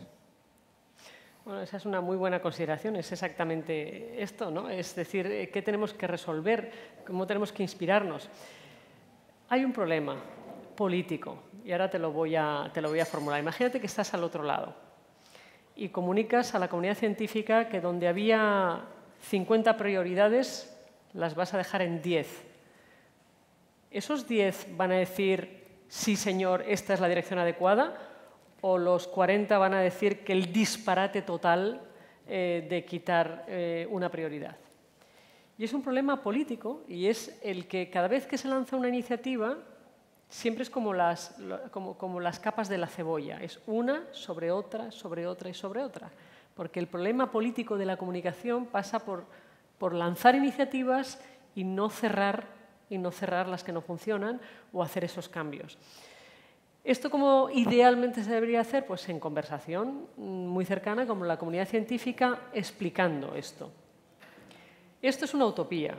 Bueno, esa es una muy buena consideración, es exactamente esto, ¿no? Es decir, ¿qué tenemos que resolver? ¿Cómo tenemos que inspirarnos? Hay un problema político y ahora te lo voy a formular. Imagínate que estás al otro lado y comunicas a la comunidad científica que donde había 50 prioridades las vas a dejar en 10. ¿Esos 10 van a decir, sí señor, esta es la dirección adecuada? ¿O los 40 van a decir que el disparate total de quitar una prioridad? Y es un problema político y es el que cada vez que se lanza una iniciativa siempre es como las capas de la cebolla. Es una sobre otra, sobre otra y sobre otra. Porque el problema político de la comunicación pasa por lanzar iniciativas y no cerrar las que no funcionan o hacer esos cambios. ¿Esto cómo idealmente se debería hacer? Pues en conversación muy cercana con la comunidad científica explicando esto. Esto es una utopía.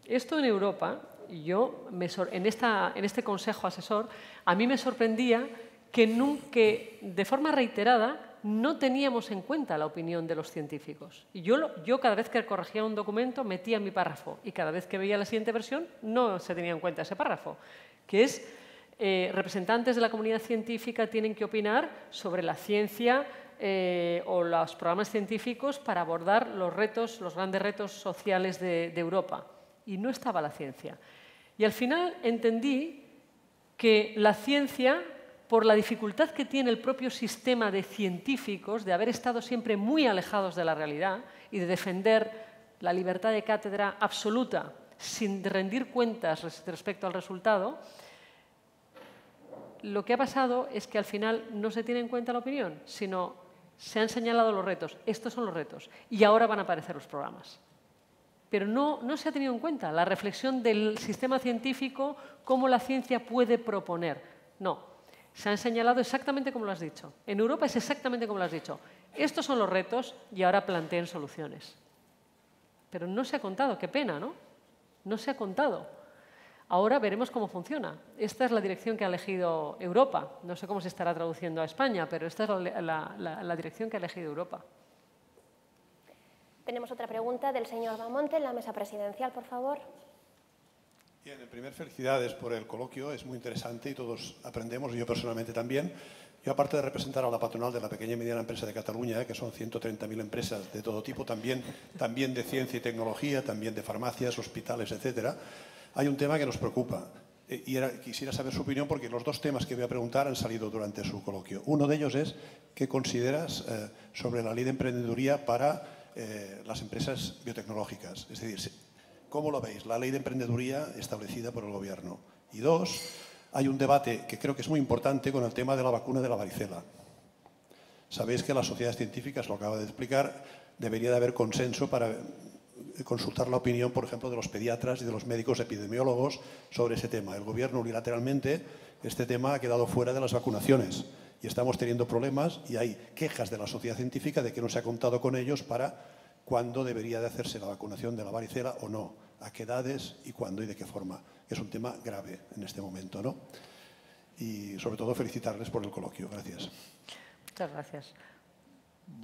Esto en Europa, en este consejo asesor, a mí me sorprendía que de forma reiterada no teníamos en cuenta la opinión de los científicos. Y yo cada vez que corregía un documento metía mi párrafo y cada vez que veía la siguiente versión no se tenía en cuenta ese párrafo, que es representantes de la comunidad científica tienen que opinar sobre la ciencia o los programas científicos para abordar los grandes retos sociales de Europa. Y no estaba la ciencia. Y al final entendí que la ciencia, por la dificultad que tiene el propio sistema de científicos, de haber estado siempre muy alejados de la realidad y de defender la libertad de cátedra absoluta sin rendir cuentas respecto al resultado, lo que ha pasado es que al final no se tiene en cuenta la opinión, sino se han señalado los retos. Estos son los retos. Y ahora van a aparecer los programas. Pero no se ha tenido en cuenta la reflexión del sistema científico, cómo la ciencia puede proponer. No, se han señalado exactamente como lo has dicho. En Europa es exactamente como lo has dicho. Estos son los retos y ahora planteen soluciones. Pero no se ha contado, qué pena, ¿no? No se ha contado. Ahora veremos cómo funciona. Esta es la dirección que ha elegido Europa. No sé cómo se estará traduciendo a España, pero esta es la dirección que ha elegido Europa. Tenemos otra pregunta del señor Bamonte en la mesa presidencial, por favor. Bien, en primer, felicidades por el coloquio, es muy interesante y todos aprendemos, yo personalmente también. Yo, aparte de representar a la patronal de la pequeña y mediana empresa de Cataluña, que son 130.000 empresas de todo tipo, también de ciencia y tecnología, también de farmacias, hospitales, etcétera, hay un tema que nos preocupa. Y quisiera saber su opinión porque los dos temas que voy a preguntar han salido durante su coloquio. Uno de ellos es, ¿qué consideras sobre la ley de emprendeduría para las empresas biotecnológicas? Es decir, ¿cómo lo veis? La ley de emprendeduría establecida por el Gobierno. Y dos, hay un debate que creo que es muy importante con el tema de la vacuna de la varicela. Sabéis que las sociedades científicas, lo acaba de explicar, debería de haber consenso para consultar la opinión, por ejemplo, de los pediatras y de los médicos epidemiólogos sobre ese tema. El Gobierno unilateralmente, este tema ha quedado fuera de las vacunaciones y estamos teniendo problemas y hay quejas de la sociedad científica de que no se ha contado con ellos para cuándo debería de hacerse la vacunación de la varicela o no, a qué edades y cuándo y de qué forma. Es un tema grave en este momento, ¿no? Y sobre todo felicitarles por el coloquio. Gracias. Muchas gracias.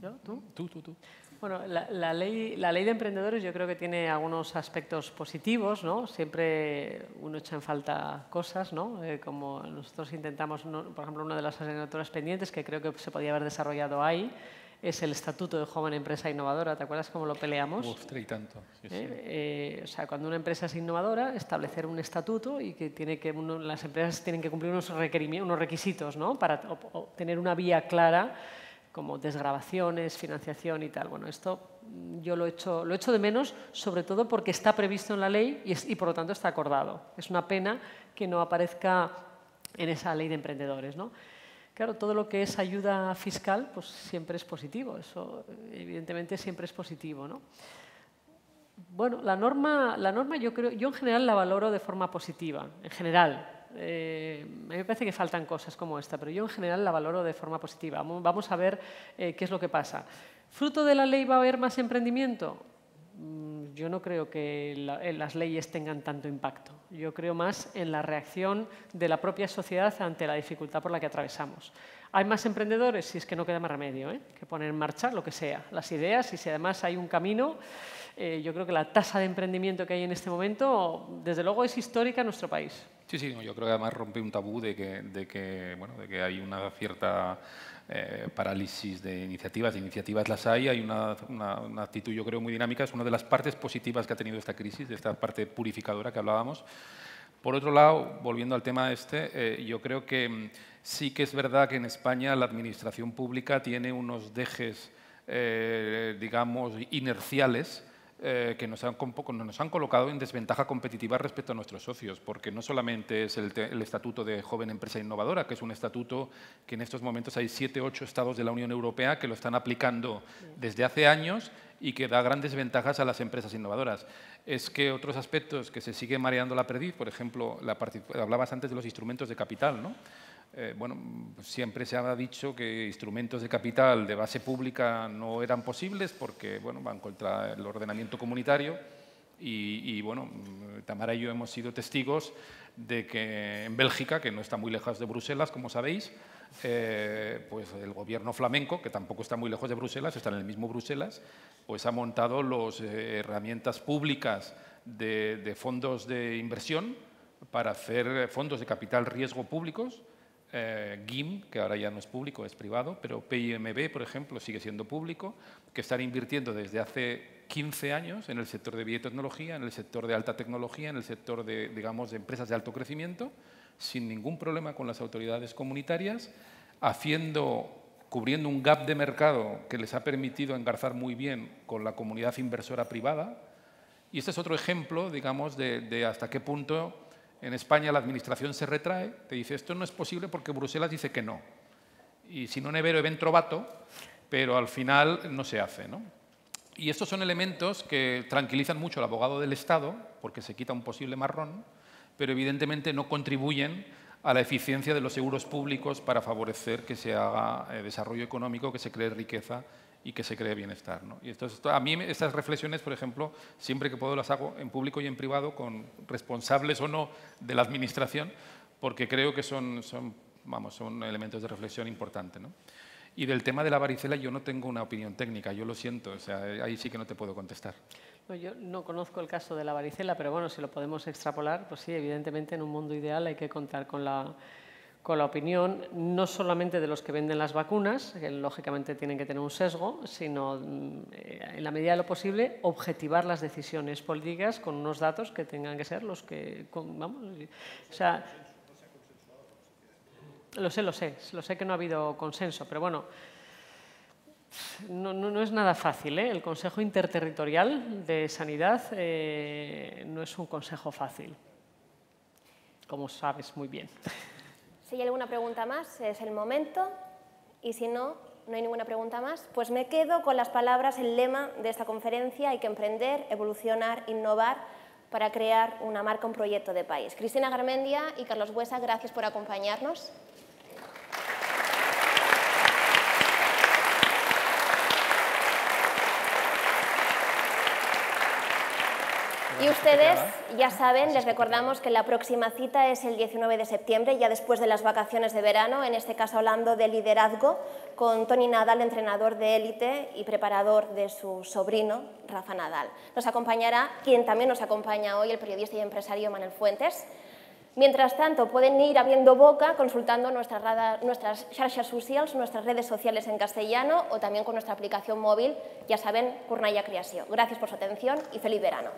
¿Yo? ¿Tú? Tú. Bueno, la ley de emprendedores yo creo que tiene algunos aspectos positivos, ¿no? Siempre uno echa en falta cosas, ¿no? Como nosotros intentamos, por ejemplo, una de las asignaturas pendientes que creo que se podía haber desarrollado ahí es el Estatuto de Joven Empresa Innovadora. ¿Te acuerdas cómo lo peleamos? Y tanto. Sí, o sea, cuando una empresa es innovadora, establecer un estatuto y que las empresas tienen que cumplir unos requisitos, ¿no? Para tener una vía clara, como desgravaciones, financiación y tal. Bueno, esto yo lo echo de menos, sobre todo porque está previsto en la ley y por lo tanto está acordado. Es una pena que no aparezca en esa ley de emprendedores, ¿no? Claro, todo lo que es ayuda fiscal, pues siempre es positivo. Eso, evidentemente, siempre es positivo, ¿no? Bueno, la norma yo en general la valoro de forma positiva, en general. A mí me parece que faltan cosas como esta, pero yo en general la valoro de forma positiva. Vamos a ver qué es lo que pasa. ¿Fruto de la ley va a haber más emprendimiento? Yo no creo que las leyes tengan tanto impacto. Yo creo más en la reacción de la propia sociedad ante la dificultad por la que atravesamos. ¿Hay más emprendedores? Si es que no queda más remedio, que poner en marcha lo que sea, las ideas, y si además hay un camino. Yo creo que la tasa de emprendimiento que hay en este momento, desde luego, es histórica en nuestro país. Sí, yo creo que además rompe un tabú de que hay una cierta parálisis de iniciativas. Iniciativas las hay una actitud, yo creo, muy dinámica. Es una de las partes positivas que ha tenido esta crisis, de esta parte purificadora que hablábamos. Por otro lado, volviendo al tema yo creo que sí que es verdad que en España la administración pública tiene unos dejes, digamos, inerciales, que nos han colocado en desventaja competitiva respecto a nuestros socios, porque no solamente es el Estatuto de Joven Empresa Innovadora, que es un estatuto que en estos momentos hay 7 u 8 estados de la Unión Europea que lo están aplicando desde hace años y que da grandes ventajas a las empresas innovadoras. Es que otros aspectos que se sigue mareando la perdiz, por ejemplo, hablabas antes de los instrumentos de capital, ¿no? Bueno, siempre se ha dicho que instrumentos de capital de base pública no eran posibles porque, bueno, van contra el ordenamiento comunitario y bueno, Tamara y yo hemos sido testigos de que en Bélgica, que no está muy lejos de Bruselas, como sabéis, pues el gobierno flamenco, que tampoco está muy lejos de Bruselas, está en el mismo Bruselas, pues ha montado las herramientas públicas de fondos de inversión para hacer fondos de capital riesgo públicos. GIM, que ahora ya no es público, es privado, pero PIMB, por ejemplo, sigue siendo público, que están invirtiendo desde hace 15 años en el sector de biotecnología, en el sector de alta tecnología, en el sector de, digamos, de empresas de alto crecimiento, sin ningún problema con las autoridades comunitarias, cubriendo un gap de mercado que les ha permitido engarzar muy bien con la comunidad inversora privada. Y este es otro ejemplo, digamos, de hasta qué punto en España la administración se retrae, te dice esto no es posible porque Bruselas dice que no. Y si no nevero ben trovato, pero al final no se hace, ¿no? Y estos son elementos que tranquilizan mucho al abogado del Estado, porque se quita un posible marrón, pero evidentemente no contribuyen a la eficiencia de los seguros públicos para favorecer que se haga desarrollo económico, que se cree riqueza y que se cree bienestar, ¿no? Y a mí estas reflexiones, por ejemplo, siempre que puedo las hago en público y en privado con responsables o no de la administración, porque creo que son elementos de reflexión importantes, ¿no? Y del tema de la varicela yo no tengo una opinión técnica, yo lo siento, o sea, ahí sí que no te puedo contestar. No, yo no conozco el caso de la varicela, pero bueno, si lo podemos extrapolar, pues sí, evidentemente en un mundo ideal hay que contar con la opinión no solamente de los que venden las vacunas, que lógicamente tienen que tener un sesgo, sino en la medida de lo posible objetivar las decisiones políticas con unos datos que tengan que ser los que, vamos, o sea, lo sé que no ha habido consenso, pero bueno, no es nada fácil, ¿eh? El Consejo Interterritorial de Sanidad no es un consejo fácil, como sabes muy bien. Si hay alguna pregunta más, es el momento. Y si no hay ninguna pregunta más, pues me quedo con las palabras, el lema de esta conferencia: hay que emprender, evolucionar, innovar para crear una marca, un proyecto de país. Cristina Garmendia y Carlos Buesa, gracias por acompañarnos. Y ustedes ya saben, les recordamos que la próxima cita es el 19 de septiembre, ya después de las vacaciones de verano, en este caso hablando de liderazgo, con Toni Nadal, entrenador de élite y preparador de su sobrino, Rafa Nadal. Nos acompañará quien también nos acompaña hoy, el periodista y empresario Manuel Fuentes. Mientras tanto, pueden ir abriendo boca consultando nuestras xarxas socials, nuestras redes sociales en castellano o también con nuestra aplicación móvil, ya saben, Cornellà Creació. Gracias por su atención y feliz verano.